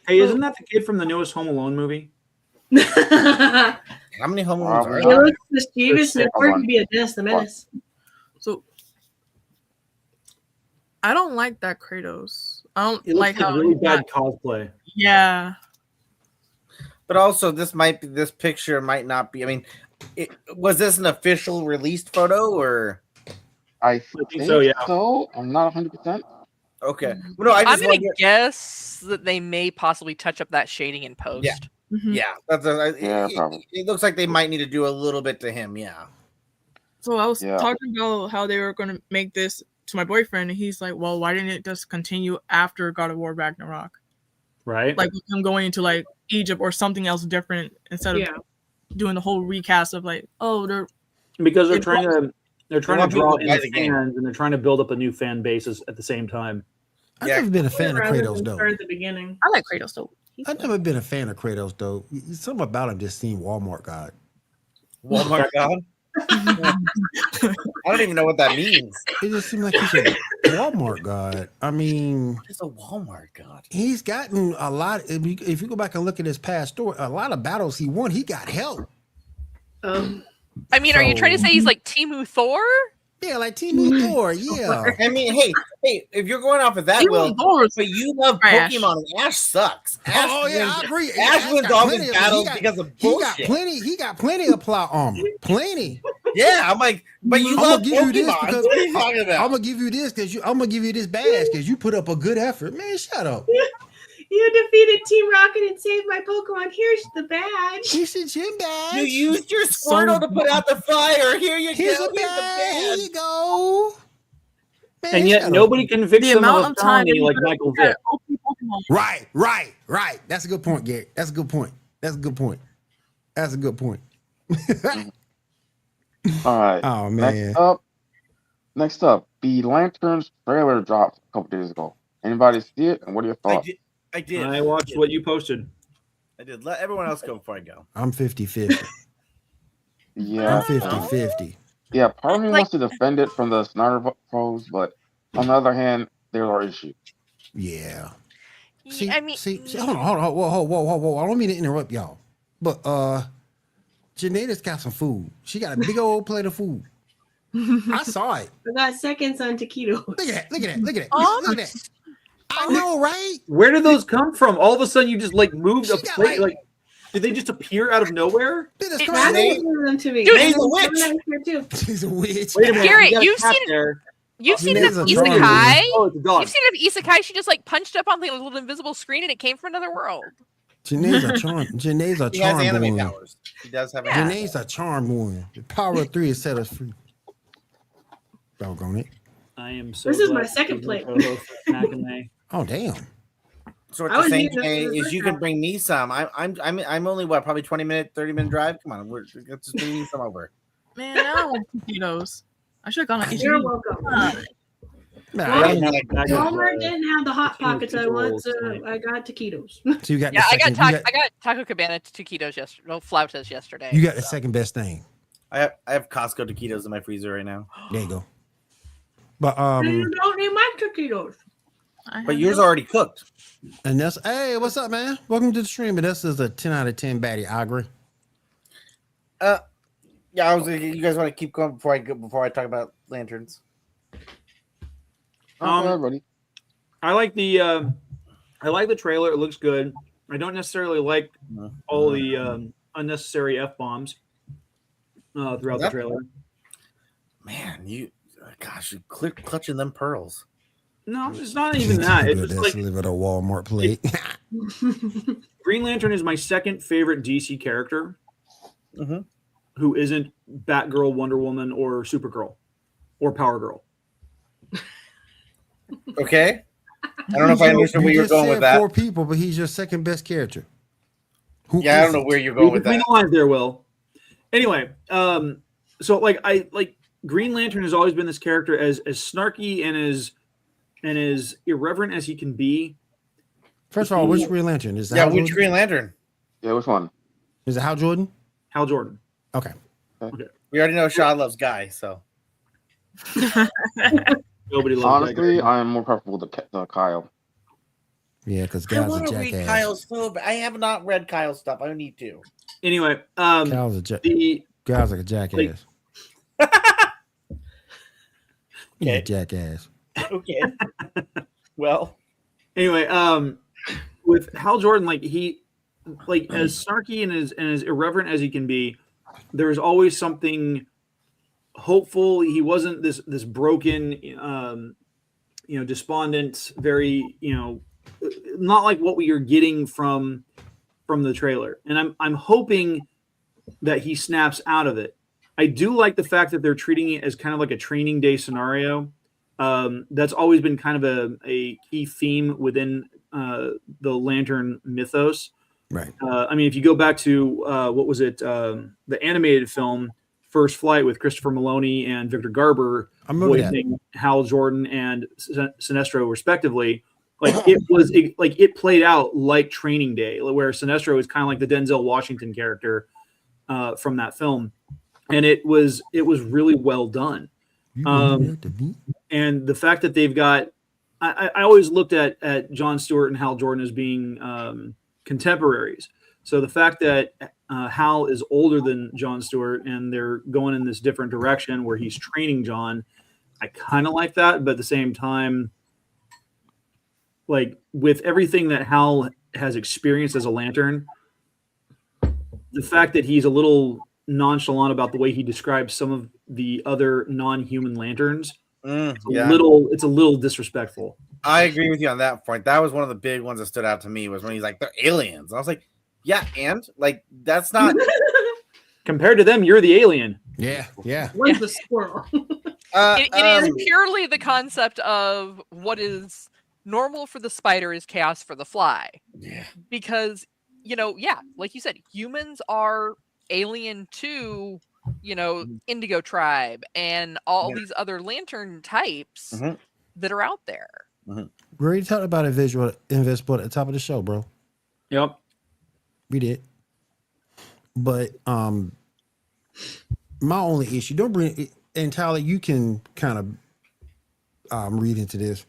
Hey, isn't that the kid from the newest Home Alone movie? How many Home Alones are It there? looks mischievous and it's hard to be a Dennis the Menace. So I don't like that Kratos. I don't It like looks how really bad cosplay. Yeah. But also, this picture might not be. I mean, was this an official released photo or? I think so. Yeah. So I'm not 100%. Okay. No, I'm gonna guess that they may possibly touch up that shading in post. Yeah. Mm-hmm. Yeah. Probably. It looks like they might need to do a little bit to him. Yeah. So I was talking about how they were going to make this to my boyfriend, and he's like, "Well, why didn't it just continue after God of War Ragnarok? Right? Like I'm going into like Egypt or something else different instead of doing the whole recast of like, because they're trying to draw in the fans and they're trying to build up a new fan bases at the same time. I've never been a fan of Kratos though. At the beginning, I like Kratos though. I've never been a fan of Kratos though. Something about him just seemed Walmart God. Walmart God. I don't even know what that means. It just seemed like he's a Walmart God. I mean, he's a Walmart God. He's gotten a lot. If you go back and look at his past story, a lot of battles he won, he got help. I mean, are you trying to say he's like Temu Thor? Yeah, like Temu Thor. Yeah. I mean, hey, if you're going off of that, but you love Pokemon, and Ash sucks. Ash I agree. Ash wins all his battles because of bullshit. He got plenty of plot armor. Plenty. Yeah, I'm like, but you love Pokemon. What are you talking about? I'm gonna give you this I'm gonna give you this badge because you put up a good effort. Man, shut up. You defeated Team Rocket and saved my Pokemon. Here's the badge. Here's the gym badge. You used your Squirtle to put out the fire. Here you Here's go. The badge. Here you go. Man, and yet nobody convicts him of a felony like Michael Vick. Right. That's a good point, Gary. That's a good point. All right. Oh man. Next up, the Lanterns trailer dropped a couple days ago. Anybody see it? And what are your thoughts? I did. I watched what you posted. I did. Let everyone else go before I go. I'm 50-50. Yeah. I'm 50-50. Yeah, part of me wants to defend it from the Snyder pros, but on the other hand, there's our issue. Yeah. See, hold on. Whoa. I don't mean to interrupt y'all. But Janae's got some food. She got a big old plate of food. I saw it. I got seconds on taquitos. Look at that. Look at that. I know, right? Where did those come from? All of a sudden, you just like moved a plate. Like, did they just appear out of nowhere? Them to me. Dude, he's a witch. She's a witch. Wait a minute. Garrett, you've seen it. You've seen it of Isekai. Oh, it's a dog. You've seen it of Isekai. She just like punched up on the little invisible screen, and it came from another world. Janae's a charm. He has anime powers. He does have. Janae's a charm woman. The power of 3 has set us free. Doggone it. I am so. This is my second plate. Oh damn. So what you're saying is you can bring me some. I'm only probably 20-minute, 30-minute drive. Come on, let's just bring me some over. Man, I don't want taquitos. I should have gone on You're welcome. Walmart didn't have the hot pockets I want, so I got taquitos. So you got I got Taco Cabana taquitos yesterday. No, flautas yesterday. You got the second best thing. I have Costco taquitos in my freezer right now. There you go. But you don't need my taquitos. But yours already cooked. And that's hey, what's up, man? Welcome to the stream. And this is a 10 out of 10 baddie. I agree. Yeah, you guys want to keep going before I talk about lanterns? Everybody. I like the trailer. It looks good. I don't necessarily like all the unnecessary F-bombs throughout the trailer. Man, you clutching them pearls. No, it's not even that. It's just like live at a Walmart plate. Green Lantern is my second favorite DC character, who isn't Batgirl, Wonder Woman, or Supergirl, or Power Girl. Okay, I don't know if I understand where you're going with that. 4 people, but he's your second best character. I don't know where you're going with that. Between the lines there, Will. Anyway, so like Green Lantern has always been this character as snarky and as irreverent as he can be. First of all, which Green Lantern is that? Yeah, which Green Lantern? Yeah, which one? Is it Hal Jordan? Hal Jordan. Okay. We already know Shaw loves Guy, so nobody loves. Honestly, I am more comfortable with the Kyle. Yeah, because I Guy's want a to read jackass. Kyle's so bad. I have not read Kyle's stuff. I need to. Anyway, Guy's like a jackass. He's a jackass. Okay. Well, anyway, with Hal Jordan, like he, like as snarky and as irreverent as he can be, there's always something hopeful. He wasn't this broken, despondent, very, not like what we are getting from the trailer. And I'm hoping that he snaps out of it. I do like the fact that they're treating it as kind of like a training day scenario. That's always been kind of a key theme within the Lantern mythos. Right. I mean, if you go back to what was it, the animated film First Flight with Christopher Maloney and Victor Garber voicing Hal Jordan and Sinestro respectively, like it played out like Training Day, where Sinestro is kind of like the Denzel Washington character from that film, and it was really well done. And the fact that they've got, I always looked at Jon Stewart and Hal Jordan as being contemporaries. So the fact that Hal is older than Jon Stewart and they're going in this different direction where he's training Jon, I kind of like that. But at the same time, like with everything that Hal has experienced as a Lantern, the fact that he's a little nonchalant about the way he describes some of the other non-human Lanterns, it's a little disrespectful. I agree with you on that point. That was one of the big ones that stood out to me was when he's like, they're aliens. And I was like, yeah, and like that's not compared to them, you're the alien. Yeah. One's the squirrel. It is purely the concept of what is normal for the spider is chaos for the fly. Yeah. Because, like you said, humans are alien to, Indigo Tribe and all these other Lantern types that are out there. We already talked about Invincible at the top of the show, bro. Yep. We did. But my only issue, don't bring it, and Tyler, you can kind of read into this.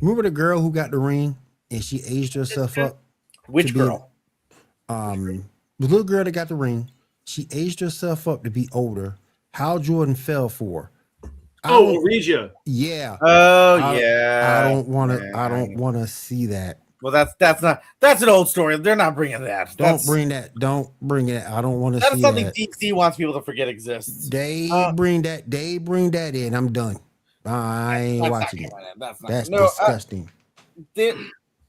Remember the girl who got the ring and she aged herself up? Which girl? The little girl that got the ring, she aged herself up to be older. Hal Jordan fell for her. Regia. Yeah. I don't want to see that. Well, that's an old story. They're not bringing that. Don't bring it. I don't want to see that. That's something DC wants people to forget exists. They bring that in. I'm done. I ain't watching it. That's disgusting.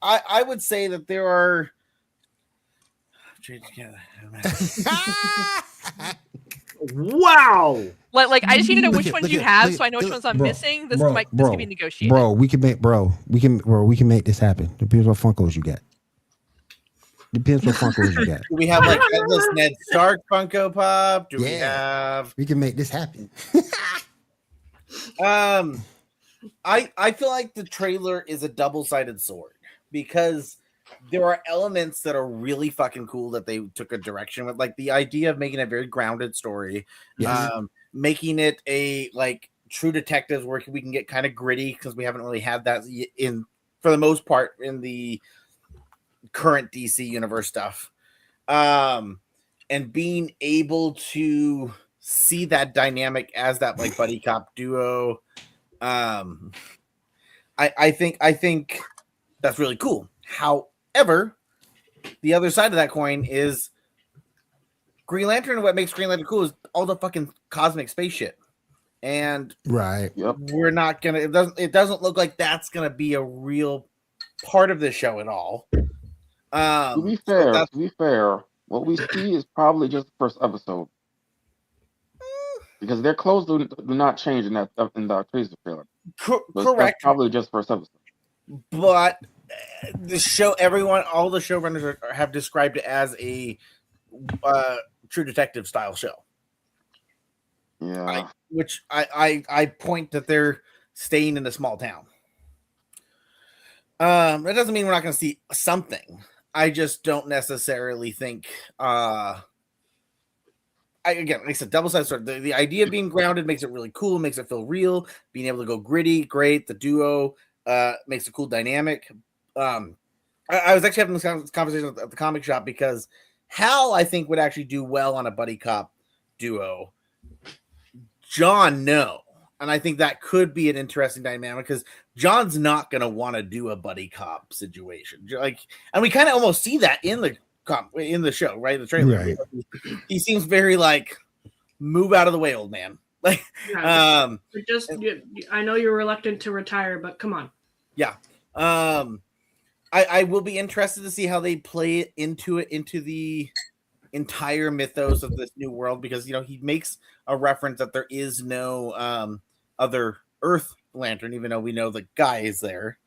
I would say that there are. Wow. Like I just need to know which ones you have, so I know which ones I'm missing. This can be negotiated. We can make this happen. Depends what Funkos you got. Do we have like Headless Ned Stark Funko Pop? We have? We can make this happen. I feel like the trailer is a double-sided sword because there are elements that are really fucking cool that they took a direction with, like the idea of making a very grounded story, making it a like True Detectives where we can get kind of gritty because we haven't really had that in for the most part in the current DC universe stuff. And being able to see that dynamic as that like buddy cop duo, I think that's really cool. However, the other side of that coin is Green Lantern. What makes Green Lantern cool is all the fucking cosmic space shit, and we're not gonna. It doesn't look like that's gonna be a real part of the show at all. To be fair, what we see is probably just the first episode, because their clothes do not change in that teaser trailer. Correct. That's probably just first episode. But the show, all the showrunners have described it as a True Detective style show. Yeah. Which I point that they're staying in a small town. That doesn't mean we're not going to see something. I just don't necessarily think. Again, like I said, double-sided sword. The idea of being grounded makes it really cool, makes it feel real. Being able to go gritty, great. The duo makes a cool dynamic. I was actually having this conversation at the comic shop because Hal, I think, would actually do well on a buddy cop duo. John, no. And I think that could be an interesting dynamic because John's not going to want to do a buddy cop situation. And we kind of almost see that in the show, right? The trailer. Right. He seems very like, move out of the way, old man. Like, I know you're reluctant to retire, but come on. Yeah. I will be interested to see how they play it into the entire mythos of this new world, because he makes a reference that there is no other Earth Lantern, even though we know the guy is there.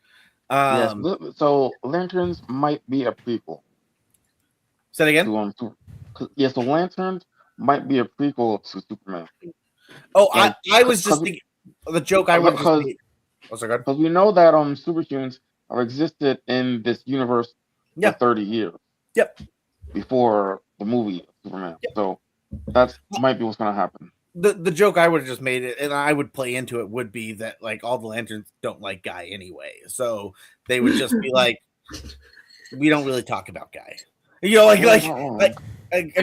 Yes, so Lanterns might be a prequel. Say it again? So Lanterns might be a prequel to Superman. Oh, I was just thinking the joke I would just make. Because we know that superhumans have existed in this universe for 30 years. Yep. Before the movie Superman. Yep. So that might be what's going to happen. The joke I would have just made it, and I would play into it, would be that like all the Lanterns don't like Guy anyway, so they would just be like, we don't really talk about Guy. I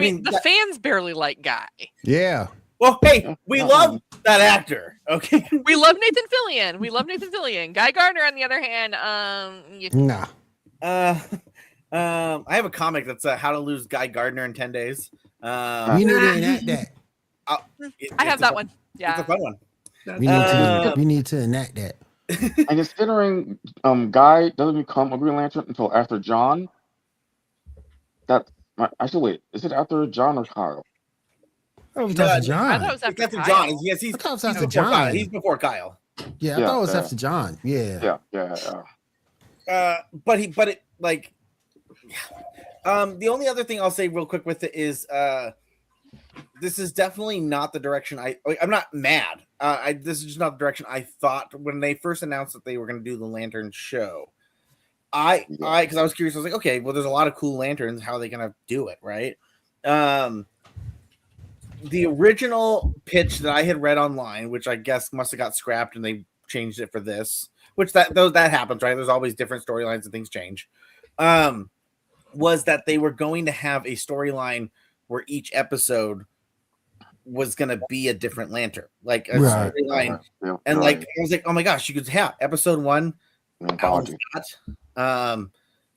mean, the fans barely like Guy. Yeah. Well, hey, we love that actor. Okay, we love Nathan Fillion. Guy Gardner, on the other hand, nah. I have a comic that's How to Lose Guy Gardner in 10 Days. We need to enact that. I have that one. Yeah, it's a fun one. We need to enact that. And considering Guy doesn't become a Green Lantern until after John, actually wait, is it after John or Kyle? Oh, it was after John. I thought it was after Kyle. John. Yes, he's after John. He's before Kyle. Yeah, I thought it was after John. Yeah. But it like. The only other thing I'll say real quick with it is this is definitely not the direction I'm not mad. This is just not the direction I thought when they first announced that they were going to do the Lantern show. Because I was curious, I was like, okay, well, there's a lot of cool lanterns. How are they going to do it, right? The original pitch that I had read online, which I guess must have got scrapped and they changed it for this, which that happens, right? There's always different storylines and things change. Was that they were going to have a storyline where each episode was going to be a different lantern, like a storyline. And like, I was like, oh my gosh, you could have episode 1.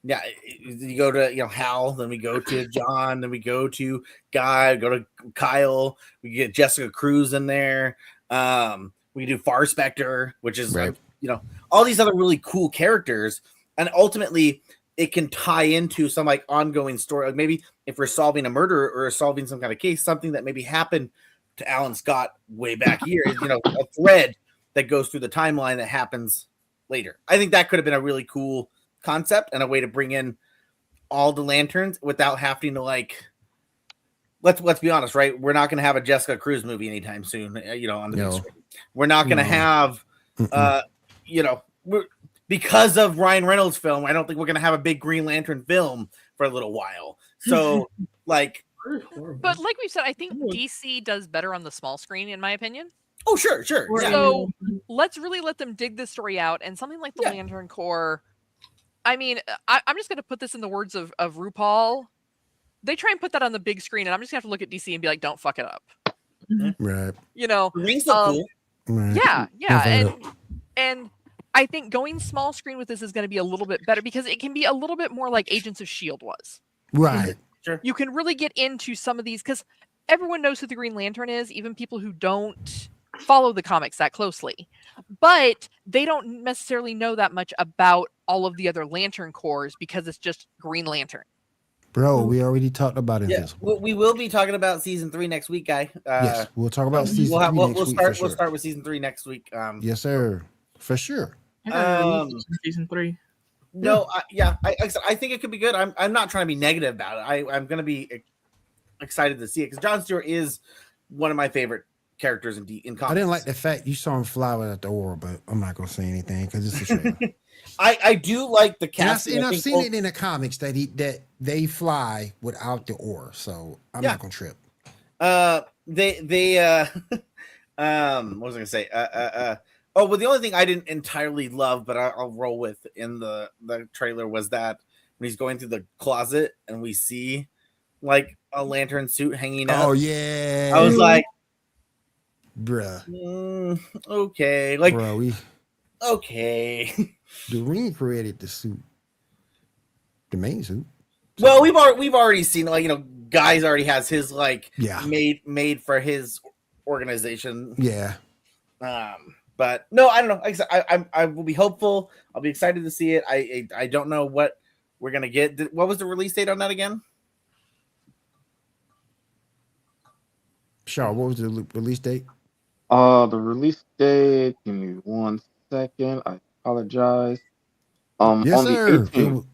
Yeah, you go to Hal, then we go to John, then we go to Guy, go to Kyle, we get Jessica Cruz in there. We do Far Spectre, which is all these other really cool characters, and ultimately it can tie into some like ongoing story. Like maybe if we're solving a murder or solving some kind of case, something that maybe happened to Alan Scott way back here, a thread that goes through the timeline that happens later. I think that could have been a really cool concept and a way to bring in all the lanterns without having to let's be honest, right? We're not going to have a Jessica Cruz movie anytime soon, on the big screen. We're not going to have because of Ryan Reynolds' film, I don't think we're going to have a big Green Lantern film for a little while. So but like we've said, I think DC does better on the small screen, in my opinion. Oh, sure. So let's really let them dig this story out, and something like the Lantern Corps I mean, I'm just going to put this in the words of RuPaul. They try and put that on the big screen, and I'm just going to have to look at DC and be like, don't fuck it up. Right. You know, The rings look cool. Right. Yeah. And I think going small screen with this is going to be a little bit better because it can be a little bit more like Agents of S.H.I.E.L.D. was. Right. Sure. You can really get into some of these because everyone knows who the Green Lantern is, even people who don't follow the comics that closely. But they don't necessarily know that much about all of the other Lantern Corps because it's just Green Lantern. Bro, we already talked about Invincible. Yeah, we will be talking about season 3 next week, guy. Yes, we'll talk about season 3 next week. We'll start with season 3 next week. Yes, sir, for sure. Season 3. No, I think it could be good. I'm not trying to be negative about it. I'm going to be excited to see it because Jon Stewart is one of my favorite characters in comics. I didn't like the fact you saw him fly without the aura, but I'm not going to say anything because it's a trailer. I do like the cast. And I've seen it in the comics that they fly without the aura, so I'm not gonna trip. What was I gonna say? Well, the only thing I didn't entirely love, but I'll roll with in the trailer was that when he's going through the closet and we see like a lantern suit hanging out. Oh yeah, I was like, bruh, okay, like, bro, okay. Doreen created the suit, the main suit. So. Well, we've already seen, like, Guy's already has his made for his organization. Yeah. But no, I don't know. Like I said, I will be hopeful. I'll be excited to see it. I don't know what we're gonna get. What was the release date on that again? Shaw, what was the release date? The release date. Give me 1 second. I apologize. Yes, on sir. the 18th.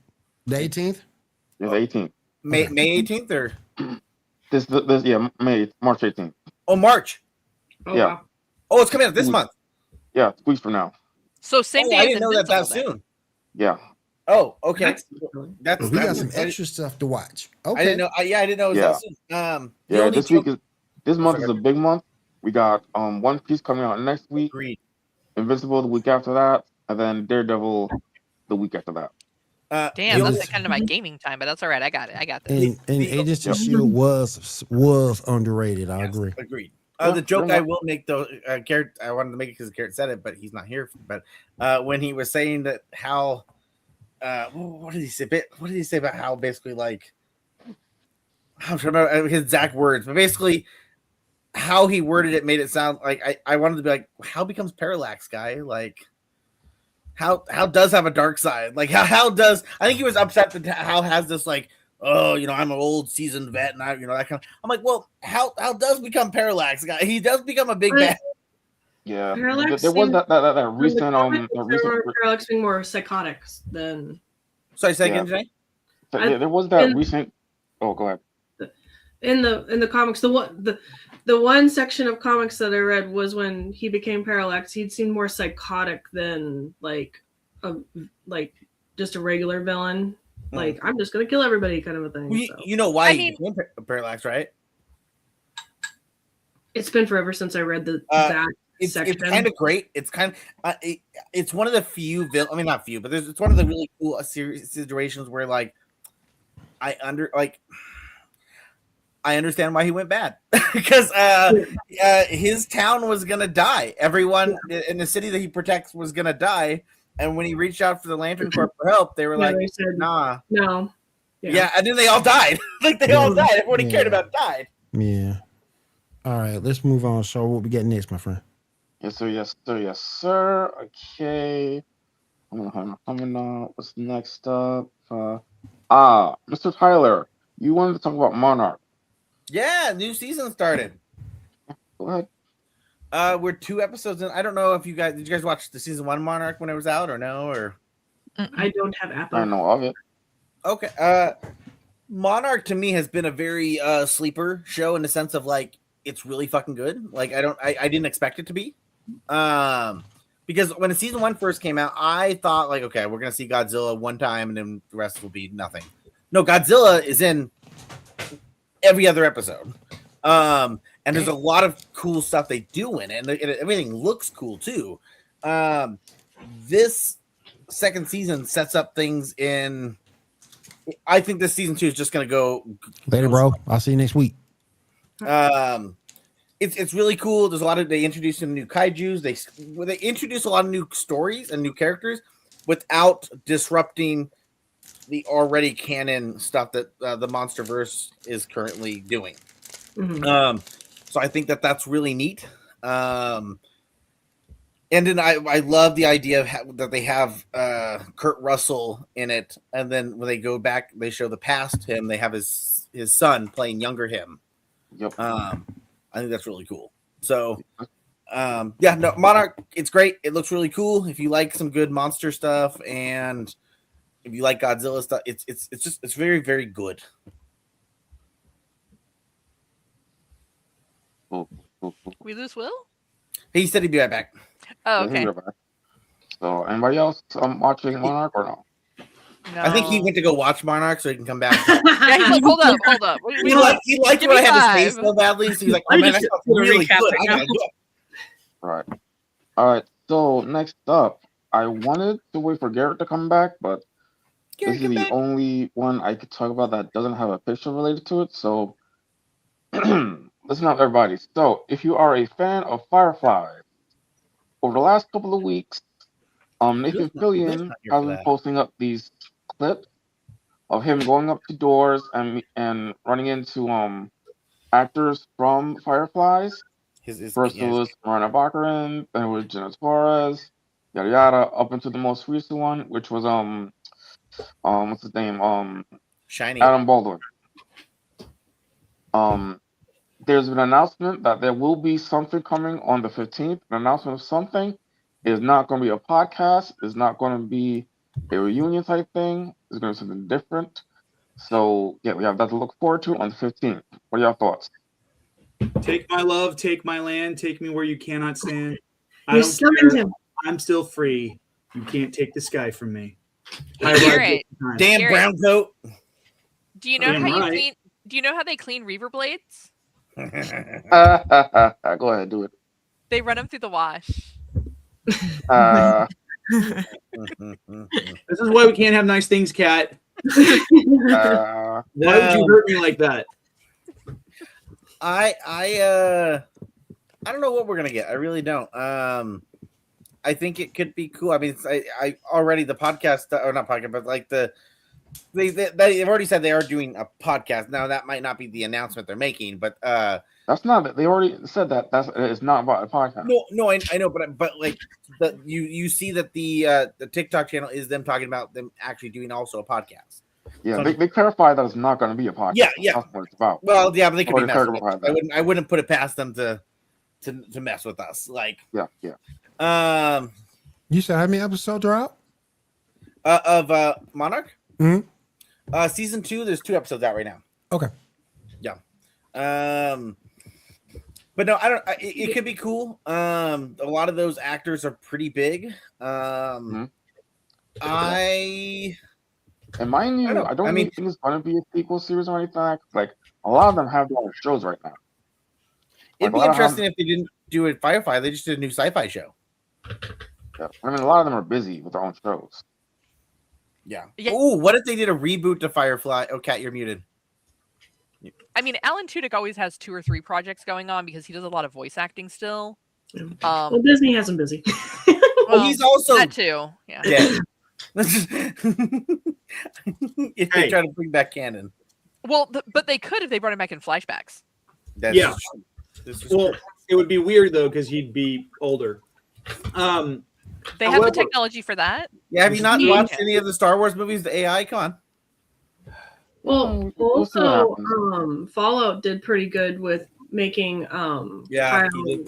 The 18th? Yeah, the 18th. May 18th or this March 18th. Oh, March. Oh, yeah. wow. Oh, it's coming out this month. Yeah, 2 weeks from now. So same day. I didn't know that soon. Yeah. Oh, okay. We got some extra stuff to watch. Okay. I didn't know. I didn't know it was that soon. This month is a big month. We got One Piece coming out next week. Agreed. Invincible the week after that, and then Daredevil the week after that. Damn, that's kind of my gaming time, but that's all right. I got this. And Agents of S.H.I.E.L.D. was underrated. I agree. Agreed. The joke I will make though, Garrett, I wanted to make it because Garrett said it, but he's not here. But when he was saying that how, what did he say? What did he say about how basically like, I'm trying to remember his exact words, but basically how he worded it made it sound like I wanted to be like, how becomes Parallax Guy? Like, how does have a dark side? Like how does, I think he was upset that how has this like, oh, I'm an old seasoned vet and I, that kind of, I'm like, well, how does become Parallax Guy? He does become a big bad. Yeah. Parallax there was that recent Parallax being more psychotic than. Sorry, say again, Jay? There was that recent. Oh, go ahead. In the comics, the one section of comics that I read was when he became Parallax. He'd seemed more psychotic than like just a regular villain. Like, I'm just gonna kill everybody, kind of a thing. You know why he became Parallax, right? It's been forever since I read that section. It's kind of great. It's kind of it's one of the few not few, but it's one of the really cool situations where like I understand why he went bad because his town was gonna die. Everyone in the city that he protects was gonna die. And when he reached out for the Lantern Corps for help, they were they said, nah. No. Yeah, and then they all died. They all died. Everyone he cared about died. Yeah. All right, let's move on. So what we get next, my friend? Yes, sir. Okay. Coming on. What's next up? Mr. Tyler, you wanted to talk about Monarch. Yeah, new season started. Go ahead. We're 2 episodes in. I don't know if did you guys watch the season 1 Monarch when it was out or no? Or I don't have Apple. I know of it. Okay. Monarch to me has been a very sleeper show in the sense of like it's really fucking good. Like I didn't expect it to be. Because when the season 1 first came out, I thought like, okay, we're gonna see Godzilla one time and then the rest will be nothing. No, Godzilla is in every other episode. And there's a lot of cool stuff they do in it, and everything looks cool too. This second season sets up things in. I think this season 2 is just going to go later, bro. I'll see you next week. It's really cool. There's a lot of they introduce some new kaijus. They introduce a lot of new stories and new characters without disrupting the already canon stuff that the MonsterVerse is currently doing. Mm-hmm. So I think that's really neat. And then I love the idea of that they have Kurt Russell in it, and then when they go back, they show the past him. They have his son playing younger him. Yep. I think that's really cool. So, Monarch, it's great. It looks really cool. If you like some good monster stuff, and if you like Godzilla stuff, it's very, very good. We lose Will? He said he'd be right back. Oh, okay. So, anybody else watching Monarch or no? No. I think he went to go watch Monarch so he can come back. Yeah, he's like, hold up. He liked when I had his face so badly, so he's like, oh man, that's really good. I gotta do it. Right. All right. So next up, I wanted to wait for Garrett to come back, but this is the only one I could talk about that doesn't have a picture related to it. So listen up, everybody. So if you are a fan of Firefly, over the last couple of weeks, Nathan Fillion has been posting up these clips of him going up to doors and running into actors from Fireflies. First it was Marina Baccarin, then it was Jenna Suarez, yada yada, up into the most recent one, which was what's his name? Shiny. Adam Baldwin. There's been an announcement that there will be something coming on the 15th. An announcement of something. Is not going to be a podcast. It's not going to be a reunion type thing. It's going to be something different. So, yeah, we have that to look forward to on the 15th. What are your thoughts? Take my love, take my land, take me where you cannot stand. I don't care. I'm still free. You can't take the sky from me. Damn brown coat. Do you know how Do you know how they clean reaver blades? Go ahead, do it. They run them through the wash. This is why we can't have nice things, Kat. Why would you hurt me like that? I don't know what we're gonna get. I really don't. I think it could be cool. I mean, I already the podcast or not podcast, but like they've already said they are doing a podcast. Now that might not be the announcement they're making, but that's not. They already said that. It's not about a podcast. No, I know, but like you see that the TikTok channel is them talking about them actually doing also a podcast. Yeah, so, they clarify that it's not going to be a podcast. Yeah. That's what it's about. Well, yeah, but they could be messing with us. I wouldn't put it past them to mess with us. Like, yeah. You said how many episodes are out? Of Monarch? Mm-hmm. Season 2, there's 2 episodes out right now. Okay. Yeah. But no, I don't. It could be cool. A lot of those actors are pretty big. And mind you, I don't think it's going to be a sequel series or anything. Like a lot of them have their own shows right now. It'd be interesting if they didn't do it Firefly. They just did a new sci-fi show. Yeah, I mean, a lot of them are busy with their own shows. Yeah. Oh, what if they did a reboot to Firefly? Oh, Kat, you're muted. I mean, Alan Tudyk always has 2 or 3 projects going on because he does a lot of voice acting still. Well, Disney has him busy. Well, he's also that too. Yeah. If they try to bring back canon. Well, but they could if they brought him back in flashbacks. Well, it would be weird though because he'd be older. They have the technology for that. Yeah, have you not watched any of the Star Wars movies? The AI con. Well, also, Fallout did pretty good with making So really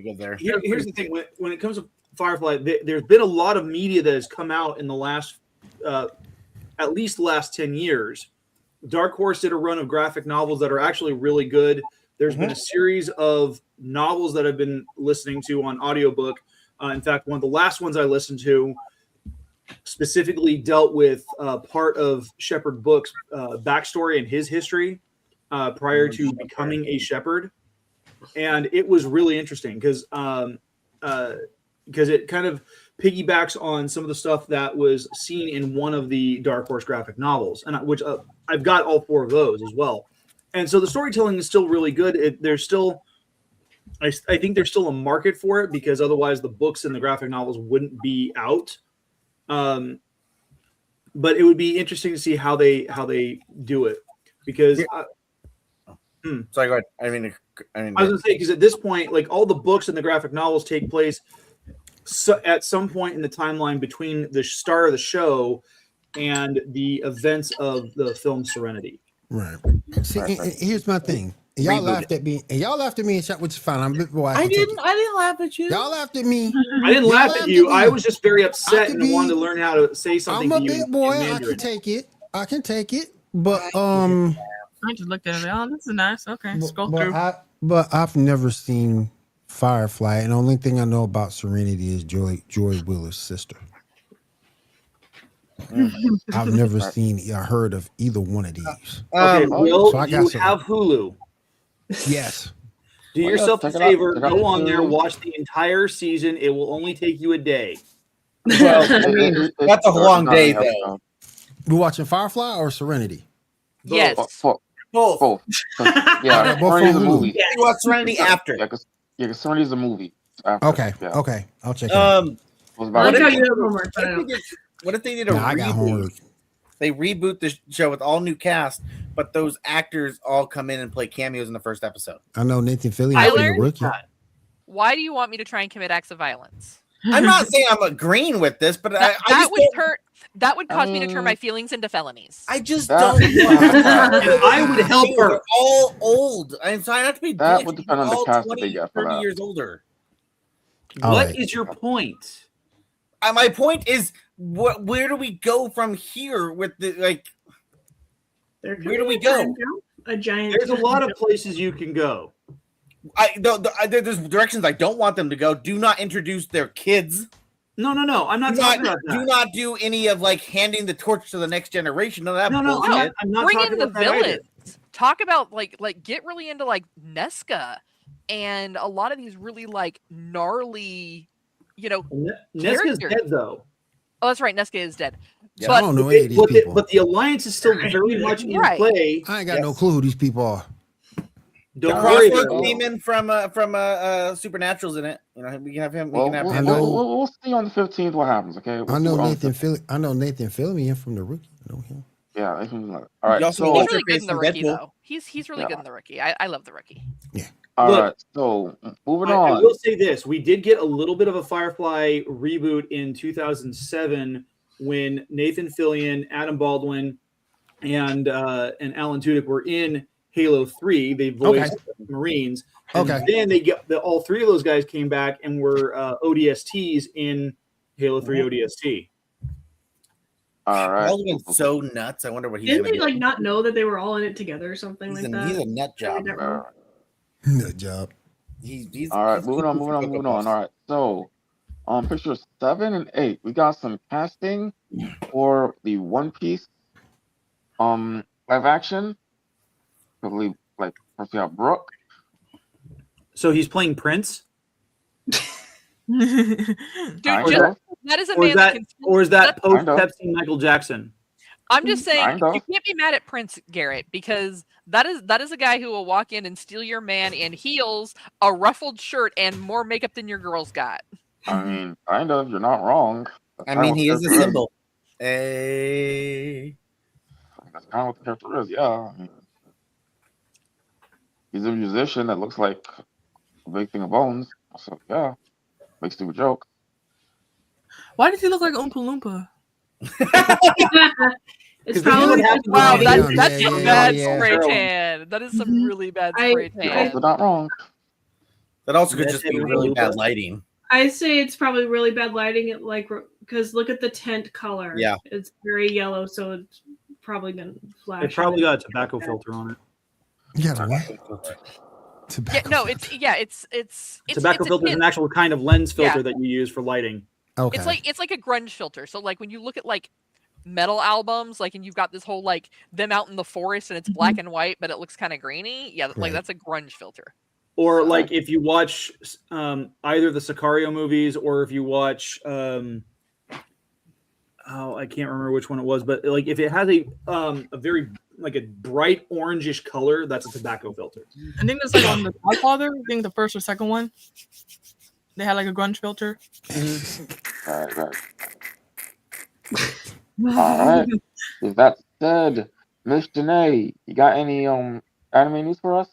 good there. Here's the thing: when it comes to Firefly, there's been a lot of media that has come out in the last, at least the last 10 years. Dark Horse did a run of graphic novels that are actually really good. There's been a series of novels that I've been listening to on audiobook. In fact, one of the last ones I listened to specifically dealt with part of Shepherd Book's backstory and his history prior to becoming a shepherd. And it was really interesting because it kind of piggybacks on some of the stuff that was seen in one of the Dark Horse graphic novels, and which I've got all 4 of those as well. And so the storytelling is still really good. There's still, I think there's still a market for it, because otherwise the books and the graphic novels wouldn't be out. But it would be interesting to see how they do it, because. Sorry, go ahead. I was gonna say, because at this point, like, all the books and the graphic novels take place at some point in the timeline between the start of the show and the events of the film Serenity. Right. See, and here's my thing. Y'all laughed at me, and shot, which is fine. I'm a big boy. I didn't laugh at you. Y'all laughed at me. I didn't laugh at you. I was just very upset and wanted to learn how to say something. I'm a big boy. I can take it. But I just looked at it. Oh, this is nice. Okay, scroll through. But I've never seen Firefly, and the only thing I know about Serenity is Joy Wheeler's sister. I've never seen or heard of either one of these. Okay, Will, so you have Hulu. Yes. Do yourself a favor. Go on there, watch the entire season. It will only take you a day. Well, I mean, that's a long day, though. We're watching Firefly or Serenity? Yes. Both. Yeah, Serenity's a movie. Yeah, you watch Serenity after. Yeah, because Serenity's a movie. Okay. I'll check it out. I like how you have homework. What if they did a reboot? They reboot the show with all new cast, but those actors all come in and play cameos in the first episode. I know Nathan Fillion. Tyler, the rookie. Why do you want me to try and commit acts of violence? I'm not saying I'm agreeing with this, but that would cause me to turn my feelings into felonies. I just don't. I would help her. They're all old. I'm trying not to be. That would depend on the cast 20, that they get for 30 that. years older. What is your point? My point is, where do we go from here with the like? Where do we go? A giant. There's a lot of places you can go. There's directions I don't want them to go. Do not introduce their kids. No. I'm not talking about that. Do not do any of like handing the torch to the next generation. No, I'm not Bring talking in the about that either. villains. Talk about like get really into like Nesca and a lot of these really like gnarly, Nesca's dead though. Oh, that's right. Nesca is dead. Yeah, but I don't know any of these people. But the alliance is still very much in play. I ain't got no clue who these people are. Don't worry. Demon from Supernatural's in it. We can have him. We'll see on the 15th what happens. Okay. I know Nathan Fillion from The Rookie. I know him. Yeah. All right. He's really good in The Rookie, though. He's really good in The Rookie. I love The Rookie. Yeah. All right. So moving on. I will say this: we did get a little bit of a Firefly reboot in 2007 when Nathan Fillion, Adam Baldwin, and Alan Tudyk were in Halo 3. They voiced Marines. And then all 3 of those guys came back and were ODSTs in Halo 3 ODST. All right. Baldwin's so nuts. I wonder what he's Didn't they like not know that they were all in it together or something like that? He's a nut job. Nut job. He's all right. Moving on. All right. So on pictures 7 and 8, we got some casting for the One Piece live action. I believe, like, first we have Brooke. So he's playing Prince? Dude, that is a man that can... Or is that post-Pepsi Michael Jackson? I'm just saying, you can't be mad at Prince, Garrett, because that is a guy who will walk in and steal your man in heels, a ruffled shirt, and more makeup than your girl's got. I mean, kind of. You're not wrong. He is a symbol. Hey. That's kind of what the character is, yeah. He's a musician that looks like a big thing of bones. So, yeah. Makes stupid jokes. Why does he look like Oompa Loompa? It's probably that's some bad spray tan. That is some really bad spray tan. You're also not wrong. That also could just be really bad lighting. I say it's probably really bad lighting. Because look at the tent color. Yeah, it's very yellow, so it's probably gonna flash. It probably got a tobacco filter on it. Yeah, tobacco. It's tobacco filter is an actual kind of lens filter that you use for lighting. Okay. It's like a grunge filter. So like when you look at like metal albums, like and you've got this whole like them out in the forest and it's black and white, but it looks kind of grainy. Yeah, like that's a grunge filter. Or like if you watch either the Sicario movies or if you watch I can't remember which one it was, but like if it has a very like a bright orangish color, that's a tobacco filter. I think it's like on the Godfather. I think the first or second one, they had like a grunge filter. All right. With that said, Miss Janae, you got any anime news for us?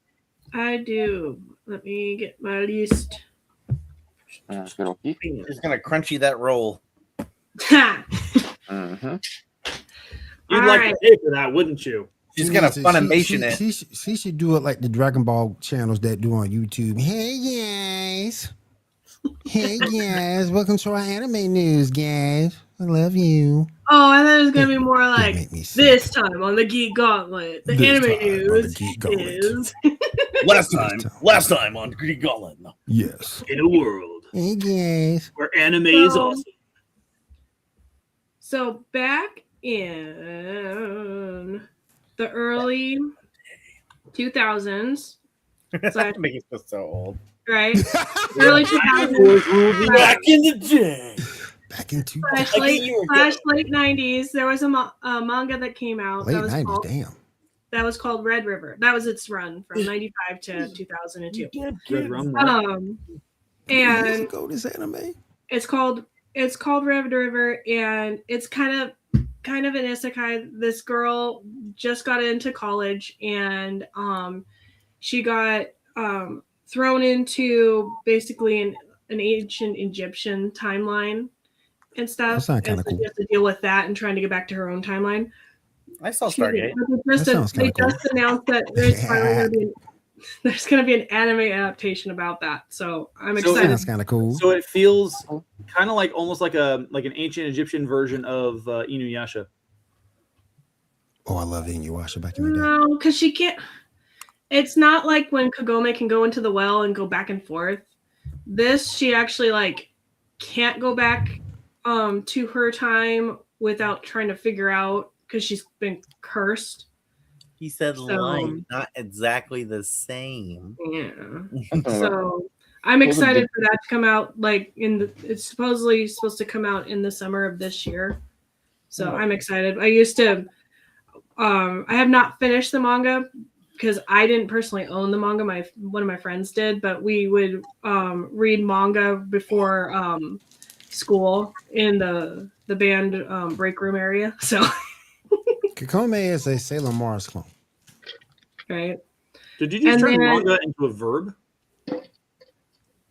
I do. Let me get my list. Just gonna crunchy that roll. Mm-hmm. You'd like to pay for that, wouldn't you? She's gonna Funimation it. She should do it like the Dragon Ball channels that do on YouTube. Hey guys. Hey guys, welcome to our anime news, guys. I love you. Oh, I thought it was gonna be more like this time on the Geek Gauntlet. The anime news is last time on Geek Gauntlet. Yes. In a world. Hey guys. Where anime is awesome. So back in the early 2000s, that makes us so old. Right? Early 2000s. Back in the day. Back in 2000. Late 90s, there was a manga that came out. Late 90s, damn. That was called Red River. That was its run from 95 to 2002. Red Rum. And go this anime. It's called Red River, and it's kind of an isekai. This girl just got into college, and she got thrown into basically an ancient Egyptian timeline and stuff. That sounds kind of cool. She has to deal with that and trying to get back to her own timeline. I saw Stargate. They just announced that there's going to be an anime adaptation about that. So I'm excited. That's kind of cool. So it feels kind of like almost like an ancient Egyptian version of Inuyasha. Oh, I love Inuyasha back in the day. No, because she can't. It's not like when Kagome can go into the well and go back and forth. This, she actually like can't go back to her time without trying to figure out, because she's been cursed. He said life, not exactly the same. Yeah. So I'm excited for that to come out. Like it's supposedly supposed to come out in the summer of this year. So I'm excited. I used to. I have not finished the manga because I didn't personally own the manga. One of my friends did, but we would read manga before school in the band break room area. So Kagome is a Sailor Mars clone. Right. Did you just turn manga into a verb?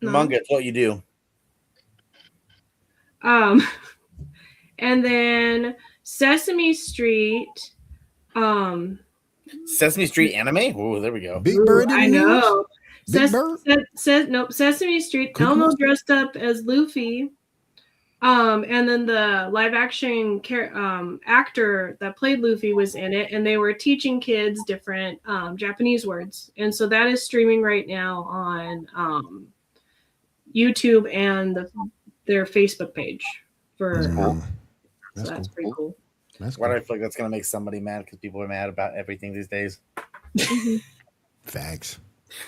No. Manga is what you do. And then Sesame Street. Sesame Street anime? Oh, there we go. Big Bird. I know. Bird? Sesame Street. Elmo dressed up as Luffy. And then the live action actor that played Luffy was in it, and they were teaching kids different Japanese words. And so that is streaming right now on YouTube and their Facebook page. That's pretty cool. Why do I feel like that's going to make somebody mad? Because people are mad about everything these days. Facts.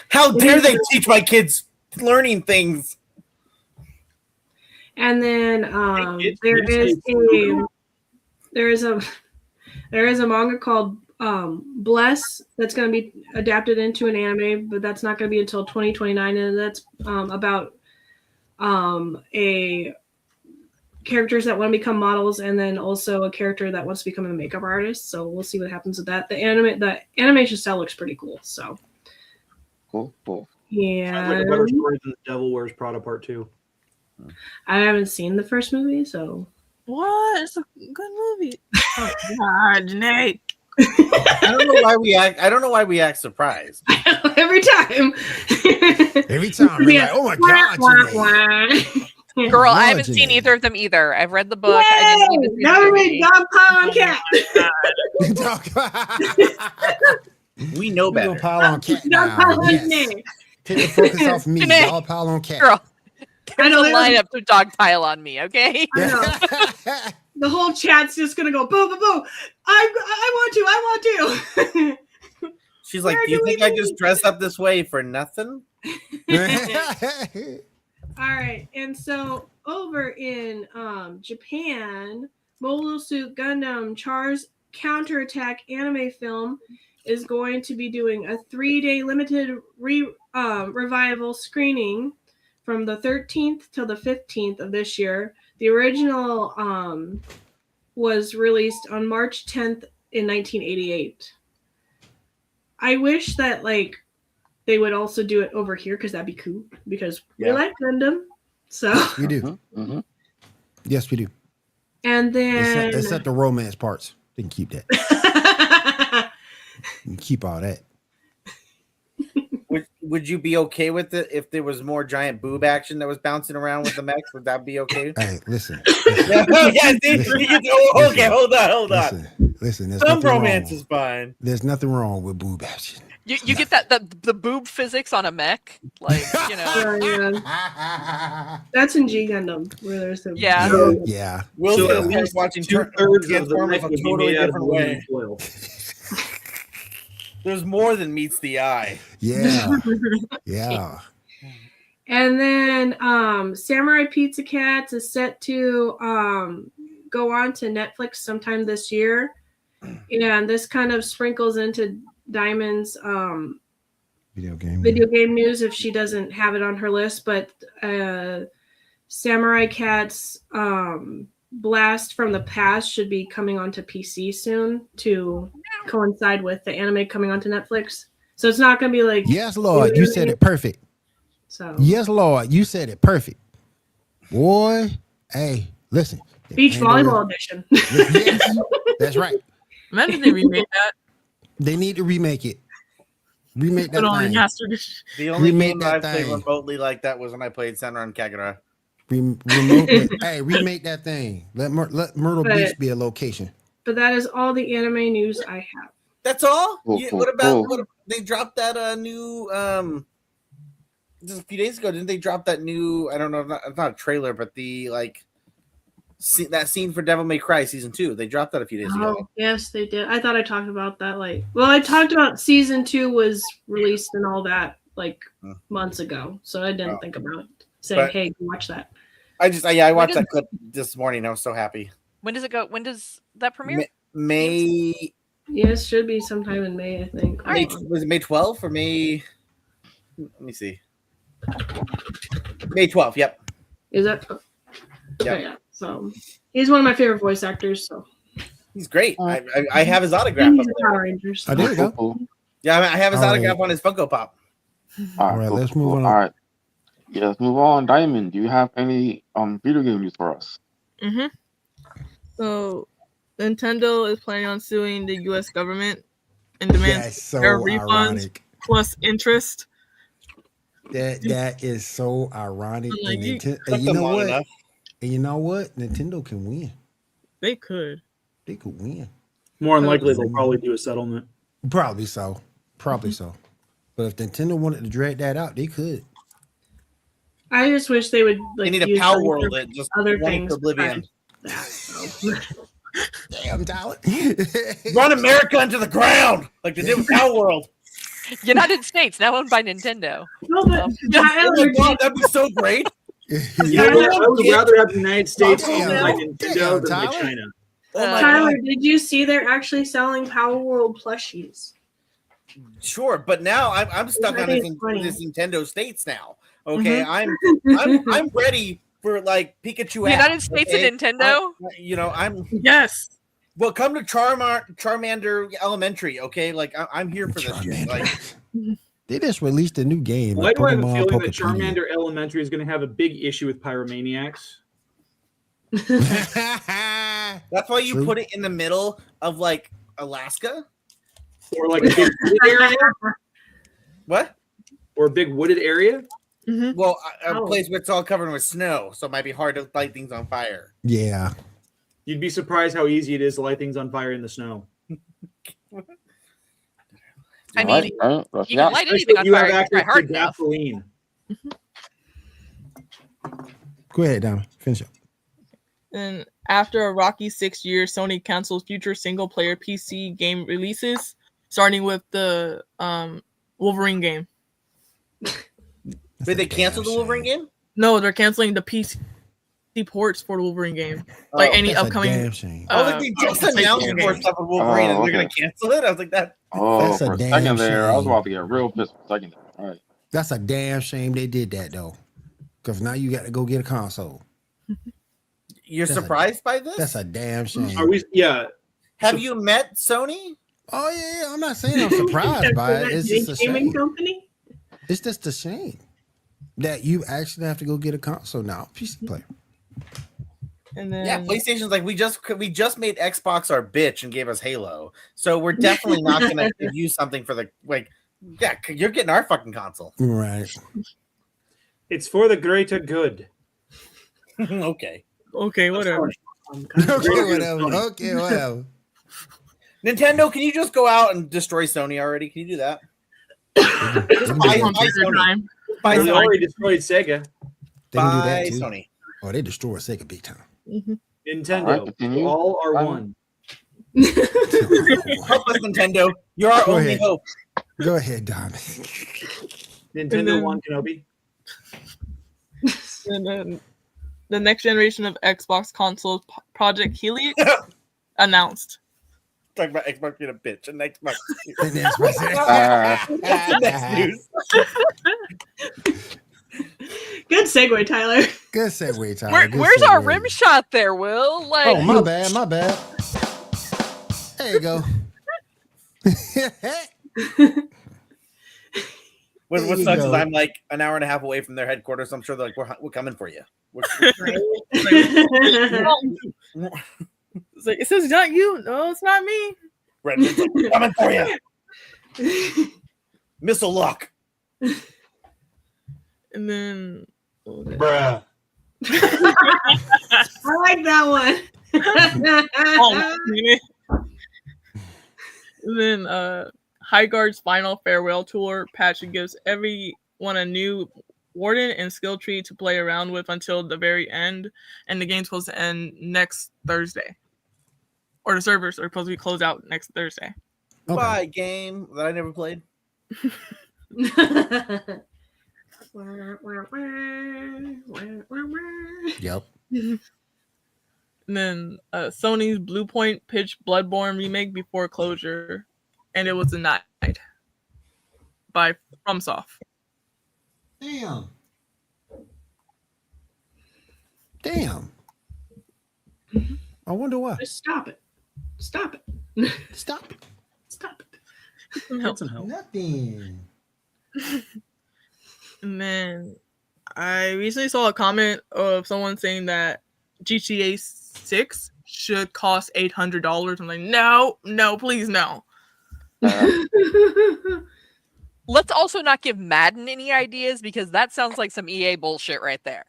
How dare they teach my kids learning things? And then there is a manga called Bless that's going to be adapted into an anime, but that's not going to be until 2029, and that's about a characters that want to become models, and then also a character that wants to become a makeup artist. So we'll see what happens with that. The animation style looks pretty cool. So cool. Yeah. Sounds like a better story than The Devil Wears Prada Part 2. I haven't seen the first movie, so what? It's a good movie. Oh God, Janae. I don't know why we act surprised. Every time. We're like, oh my God, Janae. Girl, I haven't seen either of them either. I've read the book. Now we dog pile on cat. We know better. Pile on cat now. Yes. Take the focus off me. Dog pile on cat. Girl, there's a lineup to dog pile on me, okay? I know. The whole chat's just gonna go boo boo boo. I want to. She's like, do you think I just dressed up this way for nothing? All right, and so over in Japan, Mobile Suit Gundam Char's counterattack anime film is going to be doing a 3-day limited revival screening from the 13th till the 15th of this year. The original was released on March 10th in 1988. I wish that they would also do it over here because that'd be cool because we like Gundam. So we do. Mm-hmm. Yes, we do. And then except the romance parts. They can keep that. You can keep all that. Would you be okay with it if there was more giant boob action that was bouncing around with the mechs? Would that be okay? Hey, listen. Okay, hold on. Listen. Some romance is fine. There's nothing wrong with boob action. You get the boob physics on a mech, That's in G Gundam where there's a yeah. We'll at least watching two-thirds of the mech a would be totally made out of different way. foil. There's more than meets the eye. Yeah. Yeah. And then Samurai Pizza Cats is set to go on to Netflix sometime this year. And this kind of sprinkles into Diamond's video game news if she doesn't have it on her list. But Samurai Cats Blast from the Past should be coming onto PC soon to coincide with the anime coming onto Netflix. So it's not going to be like... Yes, Lord, you said it perfect. So yes, Lord, you said it perfect. Boy, hey, listen. Beach volleyball edition. Yes, that's right. Imagine they remade that. They need to remake it. Remake that thing. The only game I played remotely like that was when I played Senran Kagura. Hey, remake that thing. Let Myrtle Beach be a location. But that is all the anime news I have. That's all? What about they dropped that new just a few days ago? Didn't they drop that new? I don't know. It's not a trailer, but the that scene for Devil May Cry season 2. They dropped that a few days ago. Yes, they did. I thought I talked about that. I talked about season 2 was released and all that months ago, so I didn't think about saying, "Hey, watch that." I watched that clip this morning. I was so happy. When does it go? When does that premiere? May. Yes, should be sometime in May, I think. Was it May 12th or May? Let me see. May 12th. Yep. Is that? Yep. Yeah. So he's one of my favorite voice actors. So he's great. I have his autograph. He's a Power Ranger. So. There you go. Yeah, I have his autograph on his Funko Pop. All right, let's move on. All right. Yeah, let's move on. Diamond, do you have any video game news for us? Mm-hmm. So Nintendo is planning on suing the U.S. government and demands their refunds ironic. Plus interest. That is so ironic. Like, and you know what? Enough. And you know what? Nintendo can win. They could. They could win. More than likely, they'll probably do a settlement. Probably so. Probably so. But if Nintendo wanted to drag that out, they could. I just wish they would they need a Power World that just other things. Oblivion. Damn, Tyler. Run America into the ground like they did with Power World. United States, now owned by Nintendo. No, but that'd be so great. I would rather have the United States owned by Nintendo than by China. Tyler, did you see they're actually selling Power World plushies? Sure, but now I'm stuck on this Nintendo States now. Okay, I'm ready for Pikachu. United States and Nintendo. I'm yes. Well, come to Charmander Elementary. Okay, I'm here for this shit. They just released a new game. Why do I have a feeling that Charmander Elementary is going to have a big issue with pyromaniacs? That's why you put it in the middle of Alaska, or a big wooded area. What? Or a big wooded area. Mm-hmm. Well, a place where it's all covered with snow, so it might be hard to light things on fire. Yeah. You'd be surprised how easy it is to light things on fire in the snow. I mean, you can light anything on fire. You try hard enough. Gasoline. Go ahead, Donna. Finish up. And after a rocky 6 years, Sony cancels future single-player PC game releases. starting with the Wolverine game. Did they cancel the Wolverine game? No, they're canceling the PC ports for the Wolverine game. Like any upcoming. Damn shame. I was like, they just announced more stuff with Wolverine, and they're gonna cancel it. I was like, that. Oh, That's a for a damn second there, I was shame. about to get real pissed for a second. All right. That's a damn shame they did that though, because now you got to go get a console. You're surprised by this? That's a damn shame. Are we? Yeah. Have you met Sony? Oh yeah, I'm not saying I'm surprised by it. It's just a shame. Company? It's just a shame that you actually have to go get a console now. PC player. And then Yeah, PlayStation's like we just made Xbox our bitch and gave us Halo, so we're definitely not gonna give you something for the like. Yeah, you're getting our fucking console. Right. It's for the greater good. Okay. Okay, whatever. Okay, whatever. Nintendo, can you just go out and destroy Sony already? Can you do that? Just buy Sony. Buy They Sony. already destroyed Sega. They can do Buy that too. Sony. Oh, they destroy Sega big time. Nintendo. All are one. Help us, Nintendo. You're our Go only ahead. hope. Go ahead, Don. Nintendo One Kenobi. And then the next generation of Xbox consoles, Project Helix, announced. Talking about Xbox being a bitch and Xbox. That's the next news. Good segue, Tyler. Good segue, Tyler. Good Where's our segue. rim shot there, Will? Like, Oh, my bad. There you go. What There you sucks is go. I'm like an hour and a half away from their headquarters. So I'm sure they're like, we're coming for you. It's like, it says not you. No, it's not me. Redmond's like, we're coming for you. Missile lock. And then, Bruh. I like that one. oh, and then Highguard's final farewell tour patch gives everyone a new warden and skill tree to play around with until the very end, and the game's supposed to end next Thursday, or the servers are supposed to be closed out next Thursday. Okay. Bye, game that I never played. Yep. And then Sony's Blue Point pitched Bloodborne remake before closure, and it was denied by FromSoft. Damn. I wonder why. Just stop it. Stop it. Stop it. Nothing. And then I recently saw a comment of someone saying that GTA 6 should cost $800. I'm like, no, please, no. let's also not give Madden any ideas because that sounds like some EA bullshit right there.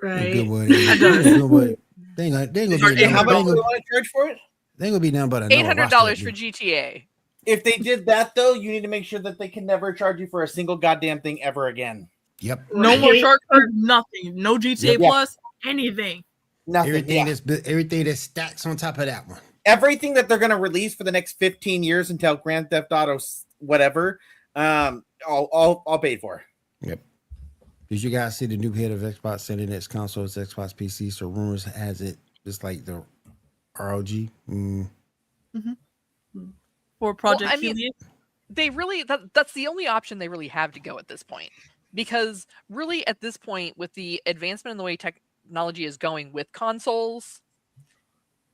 Right. Good boy. Good boy. They ain't gonna be How much do you want to charge for it? They ain't gonna be nothing but $800 for GTA. If they did that, though, you need to make sure that they can never charge you for a single goddamn thing ever again. Yep. No more shark cards, nothing. No GTA Plus, anything. Nothing. Everything that stacks on top of that one. Everything that they're going to release for the next 15 years until Grand Theft Auto whatever, all paid for. Yep. Did you guys see the new head of Xbox sending its consoles to Xbox PC? So rumors has it just like the ROG. For Project Well, I mean, they really that's the only option they really have to go at this point, because really at this point, with the advancement in the way technology is going with consoles,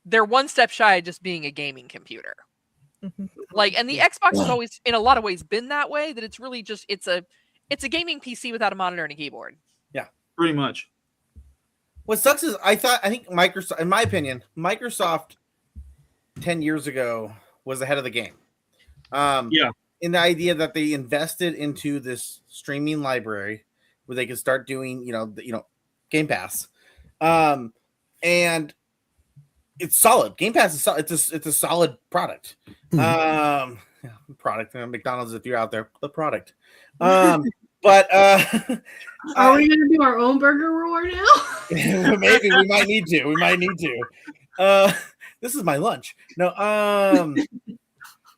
they're one step shy of just being a gaming computer. Like, and the Xbox has always, in a lot of ways, been that way. That it's really just it's a gaming PC without a monitor and a keyboard. Yeah, pretty much. What sucks is I think Microsoft, in my opinion, Microsoft 10 years ago was ahead of the game. In the idea that they invested into this streaming library where they could start doing, Game Pass, and it's solid. Game Pass is solid. It's a solid product. Product. McDonald's, if you're out there, the product. But are we gonna do our own burger war now? Maybe we might need to. This is my lunch. No,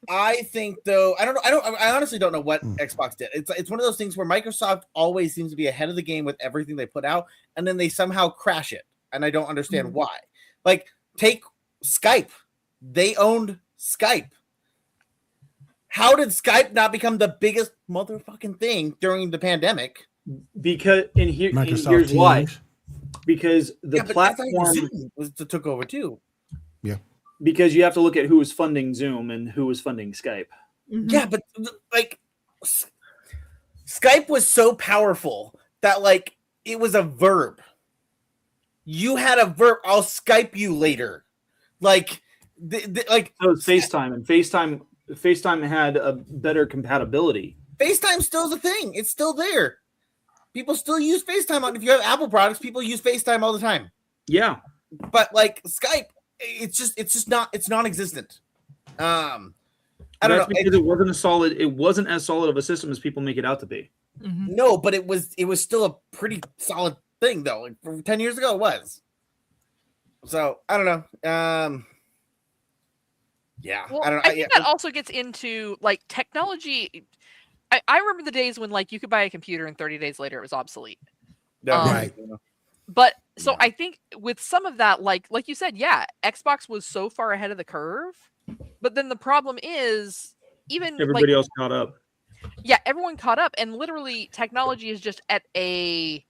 I think though, I honestly don't know what Xbox did. It's one of those things where Microsoft always seems to be ahead of the game with everything they put out, and then they somehow crash it, and I don't understand why. Like, take Skype. They owned Skype. How did Skype not become the biggest motherfucking thing during the pandemic? Because here's Teams. why. Because the platform took over too. Yeah. Because you have to look at who was funding Zoom and who was funding Skype. Mm-hmm. Yeah, but like Skype was so powerful that like it was a verb. You had a verb. I'll Skype you later. Like, like so it's FaceTime, and FaceTime had a better compatibility. FaceTime still is a thing. It's still there. People still use FaceTime on. If you have Apple products, people use FaceTime all the time. Yeah, but like Skype, it's non-existent. I don't know. Because it wasn't as solid of a system as people make it out to be. Mm-hmm. No, but it was still a pretty solid thing though. Like 10 years ago, it was. So I don't know. Yeah, well, I don't know. I think that also gets into like technology. I remember the days when like you could buy a computer and 30 days later it was obsolete. Right. But so I think with some of that, like you said, yeah, Xbox was so far ahead of the curve. But then the problem is even everybody else caught up. Yeah, everyone caught up, and literally technology is just at a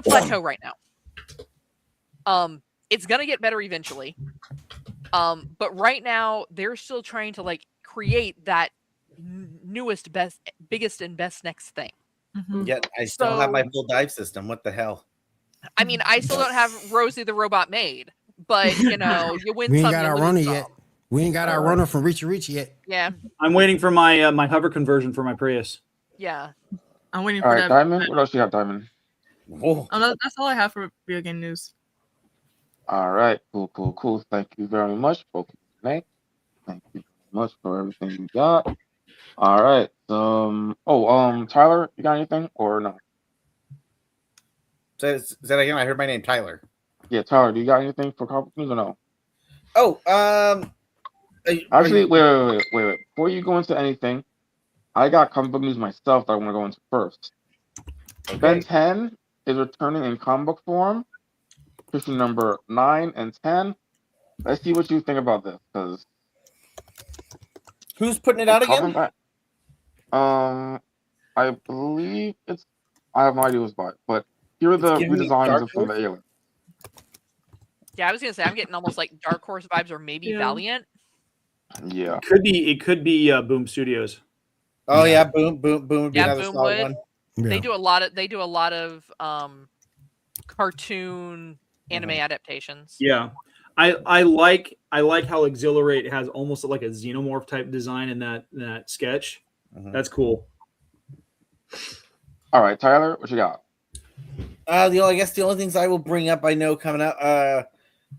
plateau right now. It's gonna get better eventually. But right now they're still trying to like create that newest, best, biggest, and best next thing. Mm-hmm. Yet I still have my full dive system. What the hell? I mean, I still don't have Rosie the Robot Maid, but you know, you win. We ain't some, got you our lose runner some. yet. We ain't got our runner from Reach yet. Yeah. I'm waiting for my my hover conversion for my Prius. Yeah. I'm waiting All for right, that. Diamond. What else you got, Diamond? Whoa. Oh, that's all I have for video game news. All right, cool. Thank you very much, folks. Thank you very much for everything you got. All right. Tyler, you got anything or no? Say that again. I heard my name, Tyler. Yeah, Tyler, do you got anything for comic news or no? Oh, Actually, wait. Before you go into anything, I got comic book news myself that I want to go into first. Okay. Ben 10 is returning in comic book form. Issue number 9 and 10. Let's see what you think about this, because who's putting it out again? I believe it's. I have no idea who's by, but here are the redesigns of some of the aliens. Yeah, I was gonna say I'm getting almost like Dark Horse vibes, or maybe Valiant. Yeah, it could be Boom Studios. Oh yeah, Boom would be another Boom solid would. one. Yeah. They do a lot of cartoon anime adaptations. Yeah, I like how Exhilarate has almost like a xenomorph type design in that sketch. That's cool. All right, Tyler, what you got? I guess the only things I will bring up I know coming up.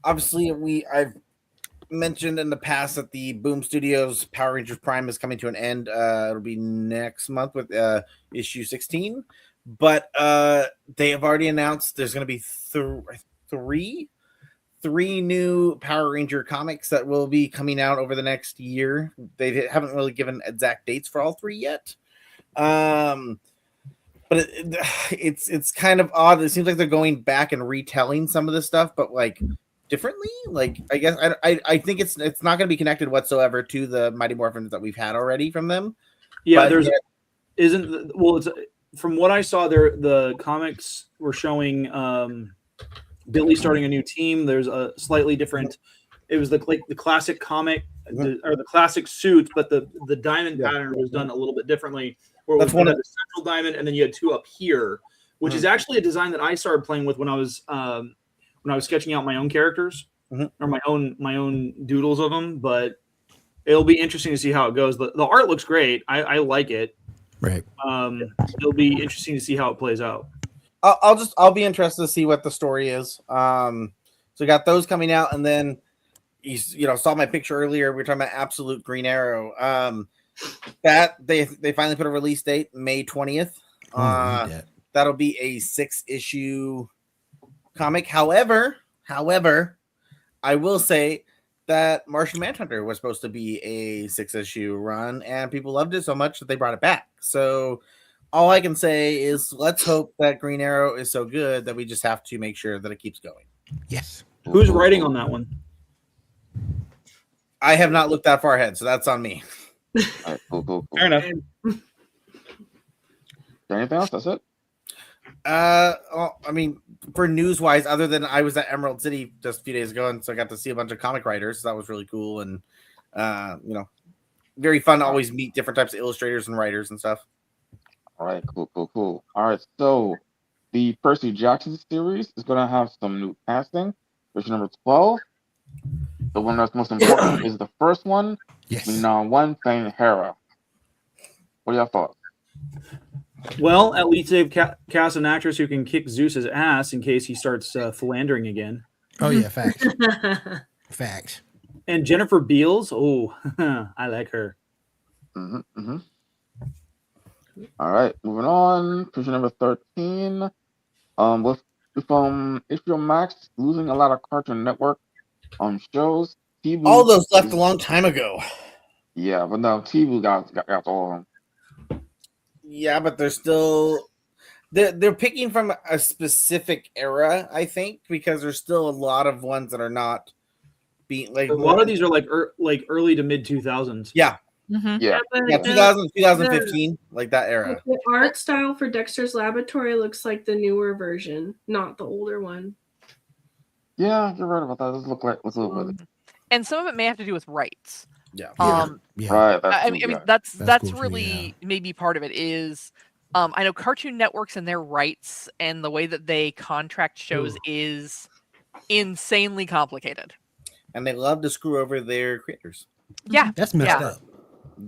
Obviously I've mentioned in the past that the Boom Studios Power Rangers Prime is coming to an end. It'll be next month with issue 16, but they have already announced there's going to be three new Power Ranger comics that will be coming out over the next year. They haven't really given exact dates for all three yet. But it's kind of odd. It seems like they're going back and retelling some of this stuff, but like differently. Like I guess I think it's not going to be connected whatsoever to the Mighty Morphins that we've had already from them. Yeah, it's from what I saw there. The comics were showing Billy starting a new team. There's a slightly different. It was the classic comic or the classic suit, but the diamond pattern was done a little bit differently. Where that's one of the central diamond, and then you had two up here, which is actually a design that I started playing with when I was sketching out my own characters or my own doodles of them. But it'll be interesting to see how it goes. The art looks great. I like it. Right. It'll be interesting to see how it plays out. I'll be interested to see what the story is. So we got those coming out, and then you saw my picture earlier. We were talking about Absolute Green Arrow. That they finally put a release date, May 20th. That'll be a 6-issue comic. However, I will say that Martian Manhunter was supposed to be a 6-issue run, and people loved it so much that they brought it back. So all I can say is let's hope that Green Arrow is so good that we just have to make sure that it keeps going. Yes. Who's writing on that one? I have not looked that far ahead, so that's on me. All right, cool. Fair enough. Anything else? That's it? Well, I mean, for news-wise, other than I was at Emerald City just a few days ago, and so I got to see a bunch of comic writers. So that was really cool, and very fun to always meet different types of illustrators and writers and stuff. All right, cool. All right, so the Percy Jackson series is going to have some new casting. Issue number 12. The one that's most important is the first one. Yes. One playing Hera. What are your thoughts? Well, at least they've cast an actress who can kick Zeus's ass in case he starts philandering again. Oh yeah, facts. Facts. And Jennifer Beals, I like her. Mm-hmm. All right, moving on. Issue number 13. With HBO Max losing a lot of Cartoon Network shows, TV. All those left a long time ago. Yeah, but no, TV got all of them. Yeah, but they're still they're picking from a specific era, I think, because there's still a lot of ones that are not being like a lot of these are like early to mid 2000s. Yeah. Mm-hmm. Yeah, 2015, like that era. The art style for Dexter's Laboratory looks like the newer version, not the older one. Yeah, you're right about that. Let's look with it. And some of it may have to do with rights. Yeah. Yeah. Right. I mean that's cool really maybe part of it is I know Cartoon Networks and their rights and the way that they contract shows is insanely complicated. And they love to screw over their creators. Yeah. That's messed up.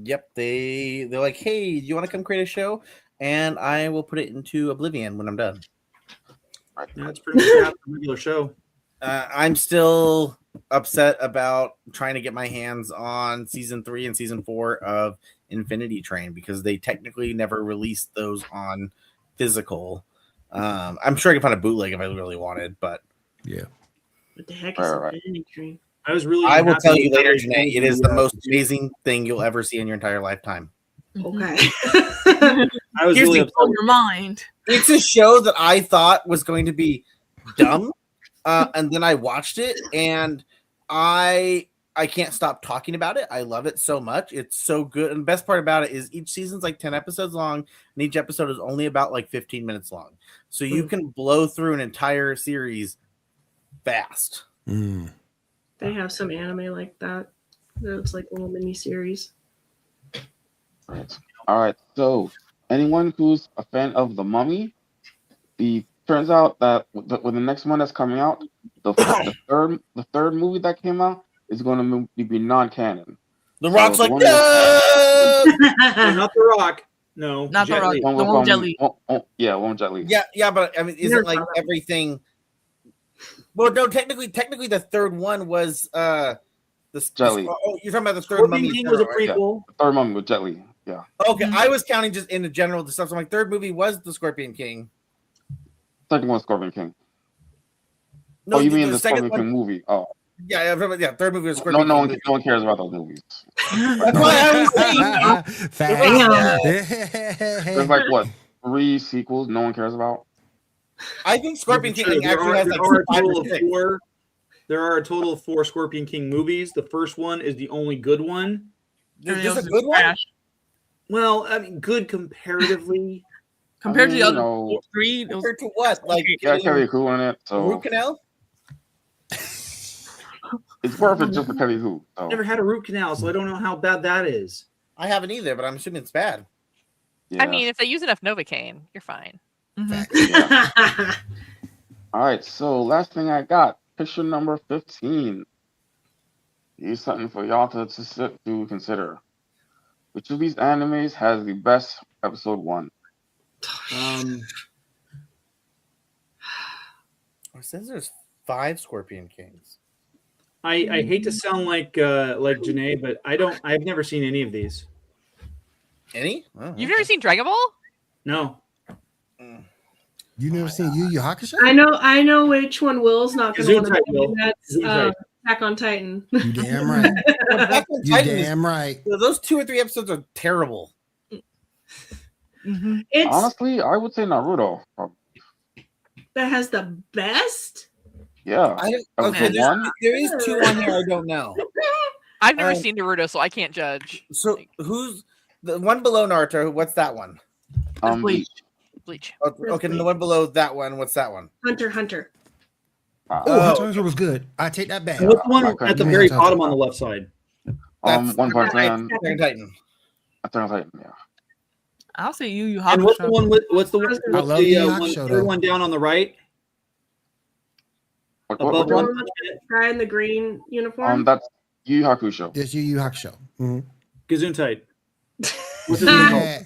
Yep, they're like, hey, do you want to come create a show? And I will put it into Oblivion when I'm done. Yeah, it's pretty much a regular show. I'm still upset about trying to get my hands on season 3 and season 4 of Infinity Train because they technically never released those on physical. I'm sure I could find a bootleg if I really wanted, but yeah. What the heck is Infinity Train? I will tell you later, Janae. It is the most amazing thing you'll ever see in your entire lifetime. Okay. I was really upset. On your mind. It's a show that I thought was going to be dumb, and then I watched it, and I can't stop talking about it. I love it so much. It's so good. And the best part about it is each season's like 10 episodes long, and each episode is only about like 15 minutes long. So you can blow through an entire series fast. Mm. They have some anime like that. It's like a little mini series. All right. So, anyone who's a fan of The Mummy, turns out that with the next one that's coming out, the third movie that came out is going to be non-canon. The Rock's so like, no! No, not The Rock. No, Not The Rock. Li. The one Jet Li. One Jet Li. Yeah, but I mean, isn't like everything? Well, no, technically, the third one was Jet Li. Oh, you're talking about the third Scorpion Mummy? King was a right? prequel. The third Mummy with Jet Li. Yeah. Okay, I was counting just in the general stuff. So my third movie was the Scorpion King. Second one, Scorpion King. No, you mean the second Scorpion King movie? Oh. Yeah, third movie was Scorpion No King. one cares about those movies. That's why I was saying. Facts. There's like what 3 sequels no one cares about. I think Scorpion King actually has like 5 or 6. There are a total of 4 Scorpion King movies. The first one is the only good one. Is this a good one? Well, I mean, good comparatively. Compared to the other know, 3, Compared to what? Like Kelly Hu in it. So root canal? it's perfect just for Kelly Hu. So. Never had a root canal, so I don't know how bad that is. I haven't either, but I'm assuming it's bad. I mean, if they use enough Novocaine, you're fine. Yeah. All right, so last thing I got, picture number 15. Here's something for y'all to sit to consider. Which of these animes has the best episode 1? It says there's 5 Scorpion Kings. I hate to sound like Janae, but I've never seen any of these. Any? Oh, You've never seen Dragon Ball? No. You never seen Yu Yu Hakusho? I know which one Will's not going to want to Gesundheit, Will. do. That's Gesundheit. Attack on Titan. You damn right. Attack on You Titan is- damn right. those 2 or 3 episodes are terrible. It's Honestly, I would say Naruto. that has the best. Yeah. Okay, The one? there is 2 on here I don't know. I've never seen Naruto, so I can't judge. So who's the one below Naruto? What's that one? Bleach. Bleach. Okay, and the one below that one. What's that one? Hunter. Oh, Hunter x Hunter was good. I take that back. What's the one Okay. at the Give me very Hunter x bottom Hunter. on the left side? One Punch Man. Attack on Titan. Attack on Titan, yeah. I'll say Yu Yu And what's the Hakusho. one? What's the one? I What's love the Yu Yu one, Hakusho, third though. one down on the right? Above What- One Punch Man? Guy in the green uniform. That's Yu Yu Hakusho. It's Yu Yu Hakusho. Mhm. Gesundheit. What's his name called? Yeah.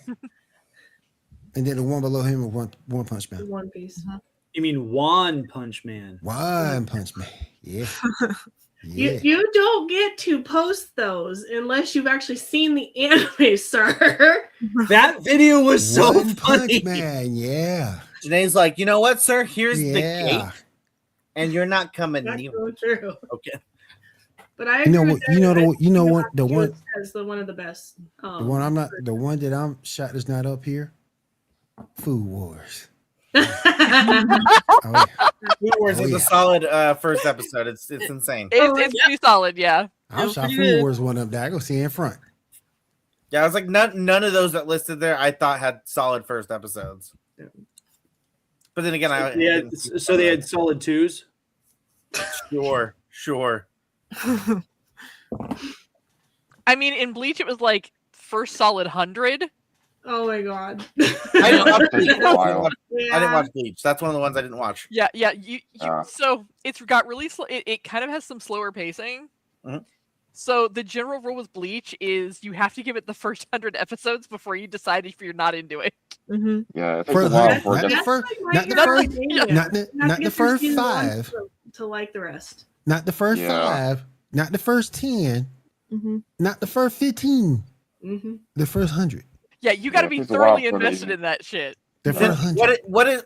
And then the one below him was One Punch Man. One Piece. You mean One Punch Man? One Punch Man. Yeah. Yeah. You don't get to post those unless you've actually seen the anime, sir. That video was so One funny. Punch Man. Yeah. Janae's like, you know what, sir? Here's the Yeah. cake, and you're not coming That's near. so true. Okay. But I You know agree what? with You know that. the. You know what? The one. As the one of the best. The one I'm not. The one that I'm shot that's not up here. Food Wars. yeah. Oh, yeah. Food Wars Oh, is yeah. a solid first episode. It's insane. It's pretty solid, yeah. I was shot pretty Food good. Wars one up there. I go see in front. Yeah, I was like, none of those that listed there I thought had solid first episodes. But then again, So they had solid 2s. Sure. I mean, in Bleach, it was like first solid 100. Oh my god. I didn't watch Bleach. Takes a while. Yeah. I didn't watch Bleach. That's one of the ones I didn't watch. Yeah. Ah. So it's got really slow. It kind of has some slower pacing. Mhm. So the general rule with Bleach is you have to give it the first 100 episodes before you decide if you're not into it. Mm-hmm. Yeah, it takes For a the while not before it the gets. first, Like not the My first, Hero not Academia. the not the get through first season one 5, to like the rest. not the first Yeah. 5, not the first 10, Mm-hmm. not the first 15, Mm-hmm. the first 100, Yeah, you got to it be takes a while thoroughly for it to invested even- in that shit. the Then first 100.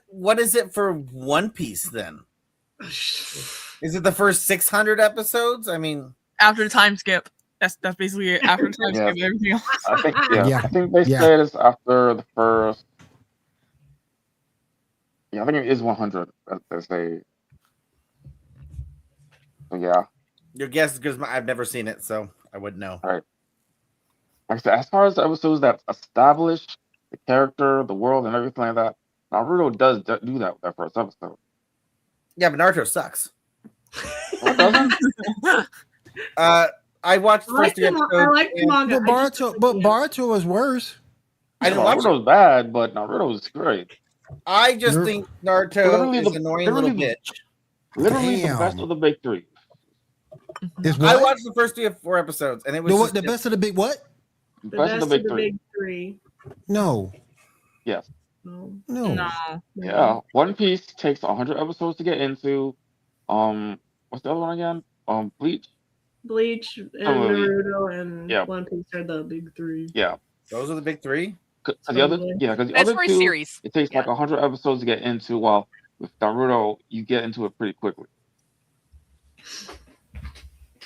what is it for One Piece then? Is it the first 600 episodes? I mean, After the time skip. That's basically it. After the time Yeah. skip, everything else. I think Yeah. I think they Yeah. said it's after the first. Yeah, I think it is 100. As they. So yeah, your guess is because I've never seen it, so I wouldn't know. like I said, as far as the episodes that establish the character, the world, and everything like that, Naruto does do that with that first episode. Yeah, but Naruto sucks. Well, it doesn't? I watched the I like first 3 the episodes. manga. But I just- Boruto is worse. I didn't watch it. Naruto's bad, but Naruto's great. I just You're- think Naruto Literally is the- an annoying little literally bitch. Literally the Damn. best of the big three. Is I what? watched the first 3 or 4 episodes, and it was The, what, just, the best of the big what? The The best of the big three. big three. No, Yes. No. no. No. Yeah. One Piece takes 100 episodes to get into. What's the other one again? Bleach. Bleach and Oh, Naruto and yeah. One Piece are the big three. Yeah. those are the big 3. Because the other, Totally. yeah, because the That's other for a two, series. it takes like 100 episodes to get into. While with Naruto, you get into it pretty quickly.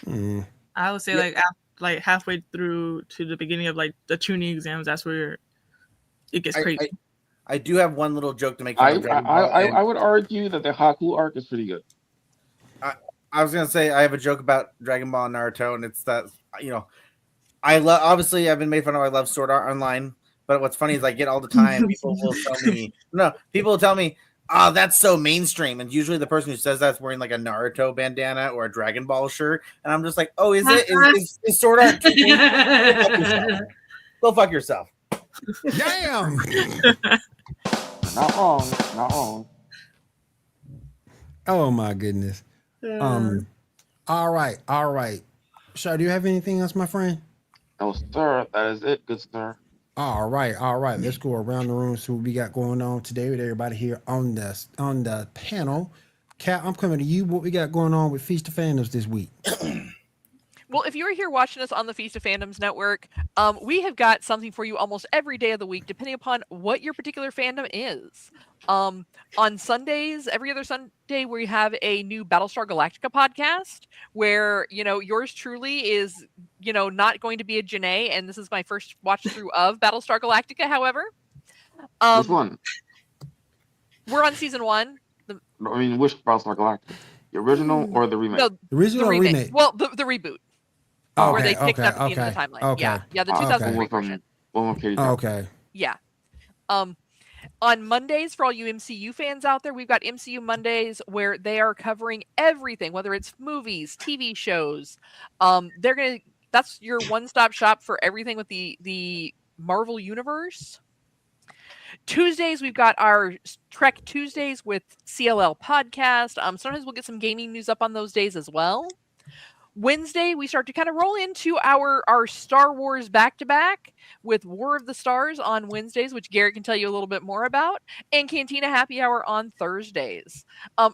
Mm. I would say like halfway through to the beginning of like the tuning exams, that's where it gets crazy. I do have one little joke to make. I about Dragon Ball, and I would argue that the Haku arc is pretty good. I was gonna say I have a joke about Dragon Ball and Naruto, and it's that I love. Obviously, I've been made fun of. I love Sword Art Online, but what's funny is I get all the time people will tell me, "Oh, that's so mainstream," and usually the person who says that's wearing like a Naruto bandana or a Dragon Ball shirt, and I'm just like, "Oh, is it? Is Sword Art?" Go fuck yourself. Damn. Not wrong. Not wrong. Oh my goodness. All right. Shaw, do you have anything else, my friend? No, sir. That is it. Good sir. All right. Let's go around the room, see what we got going on today with everybody here on the panel. Kat, I'm coming to you. What we got going on with Feast of Fandoms this week? Well, if you are here watching us on the Feast of Fandoms Network, we have got something for you almost every day of the week, depending upon what your particular fandom is. On Sundays, every other Sunday, we have a new Battlestar Galactica podcast where, yours truly is, not going to be a Janae, and this is my first watch through of Battlestar Galactica, however. Which one? We're on season 1. I mean, which Battlestar Galactica? The original or the remake? No, The original or remake? Well, the reboot. Oh, where they picked up at the end of the timeline. Okay. Yeah, the 2003 version. Okay. Yeah. On Mondays, for all you MCU fans out there, we've got MCU Mondays where they are covering everything, whether it's movies, TV shows. That's your one-stop shop for everything with the Marvel Universe. Tuesdays, we've got our Trek Tuesdays with CLL podcast. Sometimes we'll get some gaming news up on those days as well. Wednesday, we start to kind of roll into our Star Wars back-to-back with War of the Stars on Wednesdays, which Garrett can tell you a little bit more about, and Cantina Happy Hour on Thursdays.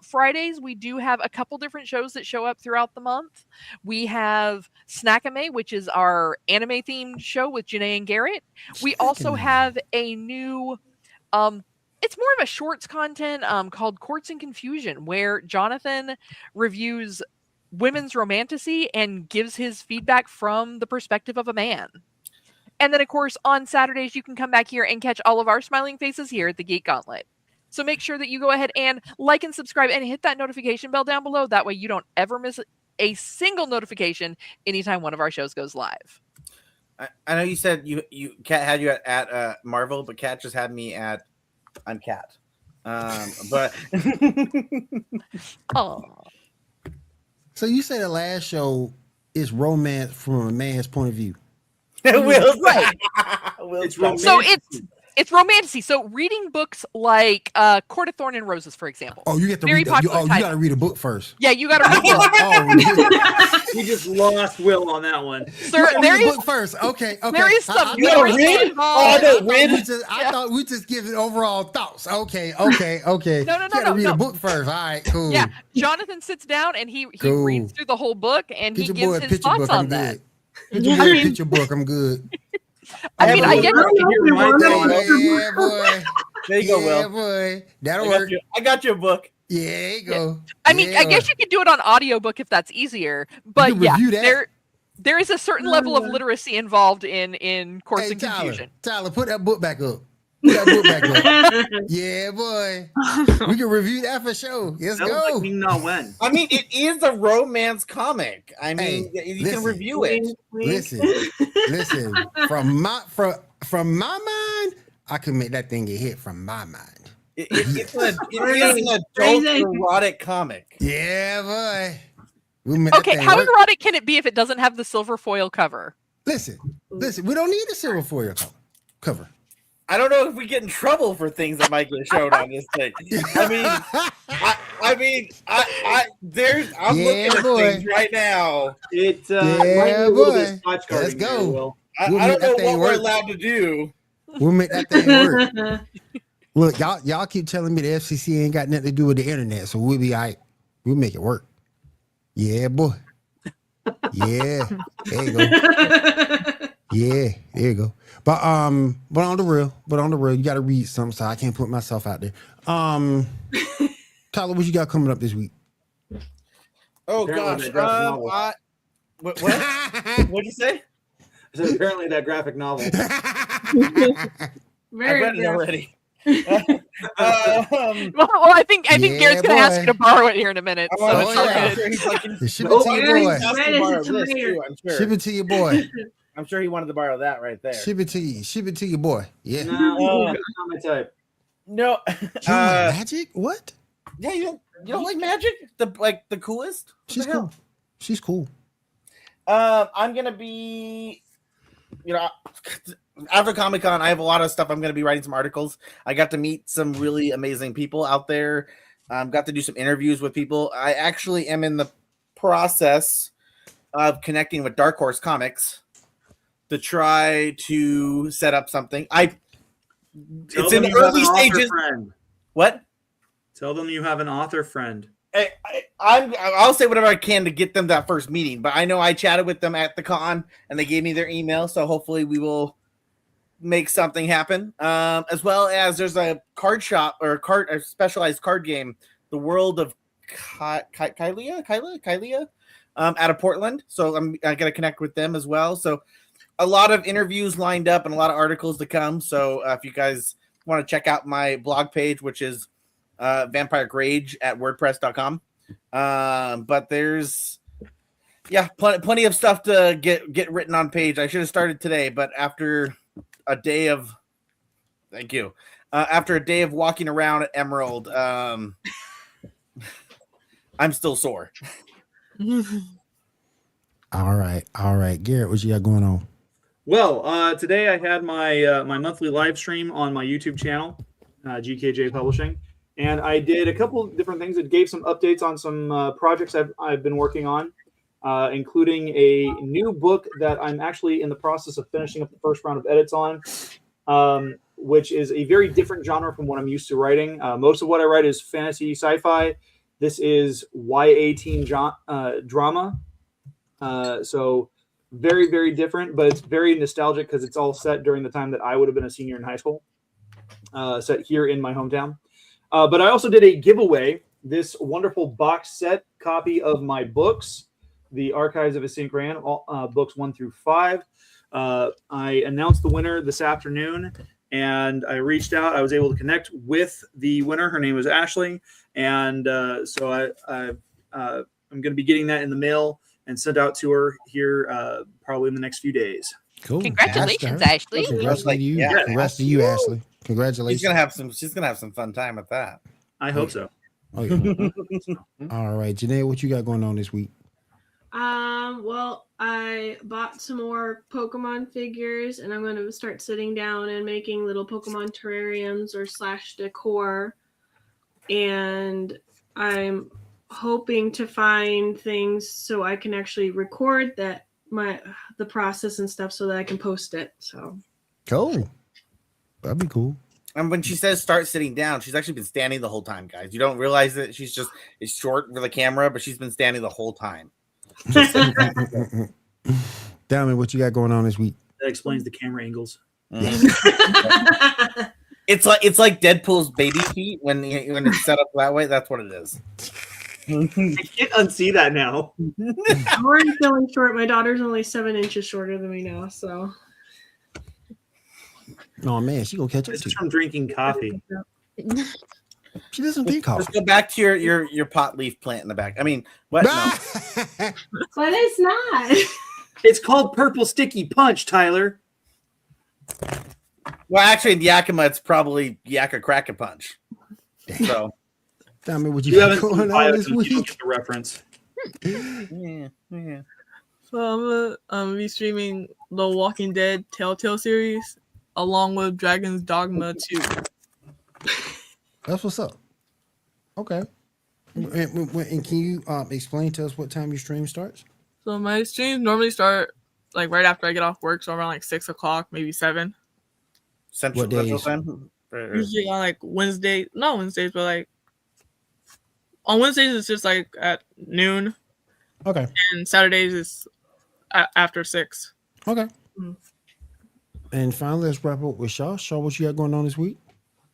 Fridays, we do have a couple different shows that show up throughout the month. We have Snackame, which is our anime-themed show with Janae and Garrett. We also have a new... it's more of a shorts content called Courts and Confusion, where Jonathan reviews women's romantasy and gives his feedback from the perspective of a man. And then, of course, on Saturdays, you can come back here and catch all of our smiling faces here at the Geek Gauntlet. So make sure that you go ahead and like and subscribe and hit that notification bell down below. That way you don't ever miss a single notification anytime one of our shows goes live. I know you said Kat had you at Marvel, but Kat just had me at I'm Kat. But oh. So you say the last show is romance from a man's point of view. Right. It's So it's romantasy. So reading books like Court of Thorn and Roses, for example. Oh, you get to Very read. popular You got to read a book first. Yeah, you got to read a book. We just lost Will on that one. There is book first. Okay. There is some read? involved. I thought we just giving overall thoughts. Okay. No. You gotta read a book first. All right, cool. Yeah, Jonathan sits down and he Cool. reads through the whole book and Get he your boy gives a his picture thoughts book. on I'm that. good. Get your boy a picture book. I'm good. I mean, I get Yeah, boy. there you go, Yeah, Will. boy. That'll work. I got you a book. Yeah, there you go. I mean, I guess you could do it on audiobook if that's easier. But can yeah, review that. there is a certain level of literacy involved in Courts and Confusion. Tyler, put that book back up. Put that book back up. Yeah, boy. We can review that for sure. Let's go. Like me not when. I mean, it is a romance comic. I mean, you listen. can review it. Listen. From my mind, I can make that thing get hit from my mind. It is an adult erotic comic. Yeah, boy. Okay, how erotic can it be if it doesn't have the silver foil cover? Listen. We don't need a silver foil cover. I don't know if we get in trouble for things that might get shown on this thing. I'm looking at things right now. It yeah, might be a little bit boy. Let's go. Here, Will. I don't know what we're allowed to do. We'll make that thing work. Look, y'all keep telling me the FCC ain't got nothing to do with the internet, so we'll be all right. We'll make it work. Yeah, boy. Yeah, there you go. Yeah, there you go. But on the real, you got to read something, so I can't put myself out there. Tyler, what you got coming up this week? Oh Apparently gosh, what? What'd you say? So apparently that graphic novel. I read it already. Well, I think Garrett's gonna ask you to borrow it here in a minute. So it's all good. Ship it to your boy. Ship it to your boy. I'm sure he wanted to borrow that right there. Ship it to your boy. Yeah. No, not my type. No. You like magic? What? Yeah, you don't like magic? The coolest? She's cool. She's cool. I'm gonna be, after Comic-Con, I have a lot of stuff. I'm gonna be writing some articles. I got to meet some really amazing people out there. Got to do some interviews with people. I actually am in the process of connecting with Dark Horse Comics to try to set up something. It's in the early stages. Friend. What? Tell them you have an author friend. I'll say whatever I can to get them that first meeting, but I know I chatted with them at the con and they gave me their email, so hopefully we will make something happen. As well as there's a card shop or a specialized card game, The World of Kylia, out of Portland. So I got to connect with them as well. So a lot of interviews lined up and a lot of articles to come. So if you guys want to check out my blog page, which is Vampire Rage at WordPress.com. But there's plenty of stuff to get written on page. I should have started today, but after a day of walking around at Emerald, I'm still sore. All right, Garrett, what you got going on? Well, today I had my my monthly live stream on my YouTube channel, GKJ Publishing, and I did a couple of different things. It gave some updates on some projects I've been working on, including a new book that I'm actually in the process of finishing up the first round of edits on, which is a very different genre from what I'm used to writing. Most of what I write is fantasy sci-fi. This is YA teen drama. So very, very different, but it's very nostalgic because it's all set during the time that I would have been a senior in high school, set here in my hometown. But I also did a giveaway, this wonderful box set copy of my books, The Archives of a St. Gran, books 1 through 5. I announced the winner this afternoon, and I reached out. I was able to connect with the winner. Her name was Ashley, and so I'm going to be getting that in the mail and sent out to her here probably in the next few days. Cool. Congratulations, Ashley. Congrats to you. Yeah. Congrats to you, Ashley. Congratulations. She's gonna have some fun time with that. I hope so. Oh, yeah. All right, Janae, what you got going on this week? Well, I bought some more Pokemon figures, and I'm going to start sitting down and making little Pokemon terrariums or / decor. And I'm hoping to find things so I can actually record the process and stuff so that I can post it. So Cool. That'd be cool. And when she says start sitting down, she's actually been standing the whole time, guys. You don't realize that she's short for the camera, but she's been standing the whole time. Diamond, what you got going on this week? That explains the camera angles. It's like Deadpool's baby feet when it's set up that way. That's what it is. I can't unsee that now. I'm already feeling short. My daughter's only 7 inches shorter than me now, so. Oh man, she gonna catch up This to is you. from drinking coffee. She doesn't drink Let's coffee. go back to your pot leaf plant in the back. I mean, what? No. But it's not. It's called Purple Sticky Punch, Tyler. Well, actually, in Yakima, it's probably Yakka Crack a Punch. So, Diamond, what You you got haven't going on this you don't week? get the reference. yeah. So I'm gonna be streaming the Walking Dead Telltale series along with Dragon's Dogma 2. That's what's up. Okay. And can you explain to us what time your stream starts? So my streams normally start like right after I get off work, so around like 6 o'clock, maybe 7. Central Time? Usually on like Wednesdays, not Wednesdays, but like on Wednesdays it's just like at noon, Okay. and Saturdays is after 6. Okay. Mhm. And finally, let's wrap up with Shaw. Shaw, what you got going on this week?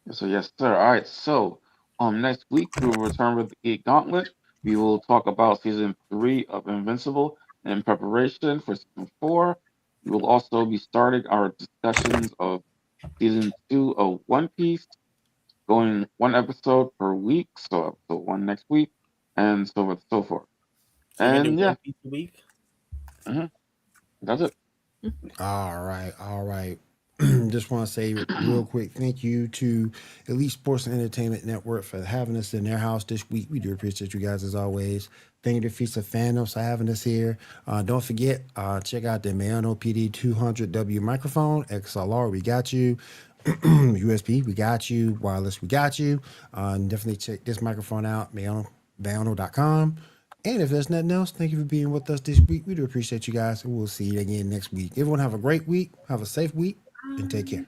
So yes, sir. All right. So next week we will return with the Geek Gauntlet. We will talk about season 3 of Invincible in preparation for season 4. We will also be starting our discussions of season 2 of One Piece, going 1 episode per week. So episode 1 next week, and so on and so forth. And yeah, week. that's it. All right. Just want to say real quick, thank you to Elite Sports and Entertainment Network for having us in their house this week. We do appreciate you guys as always. Thank you to Feast of Fandoms for having us here. Don't forget, check out the Mayano PD 200W microphone, XLR, we got you. USB, we got you. Wireless, we got you. Definitely check this microphone out, Mayano.com. And if there's nothing else, thank you for being with us this week. We do appreciate you guys, and we'll see you again next week. Everyone have a great week, have a safe week, and take care.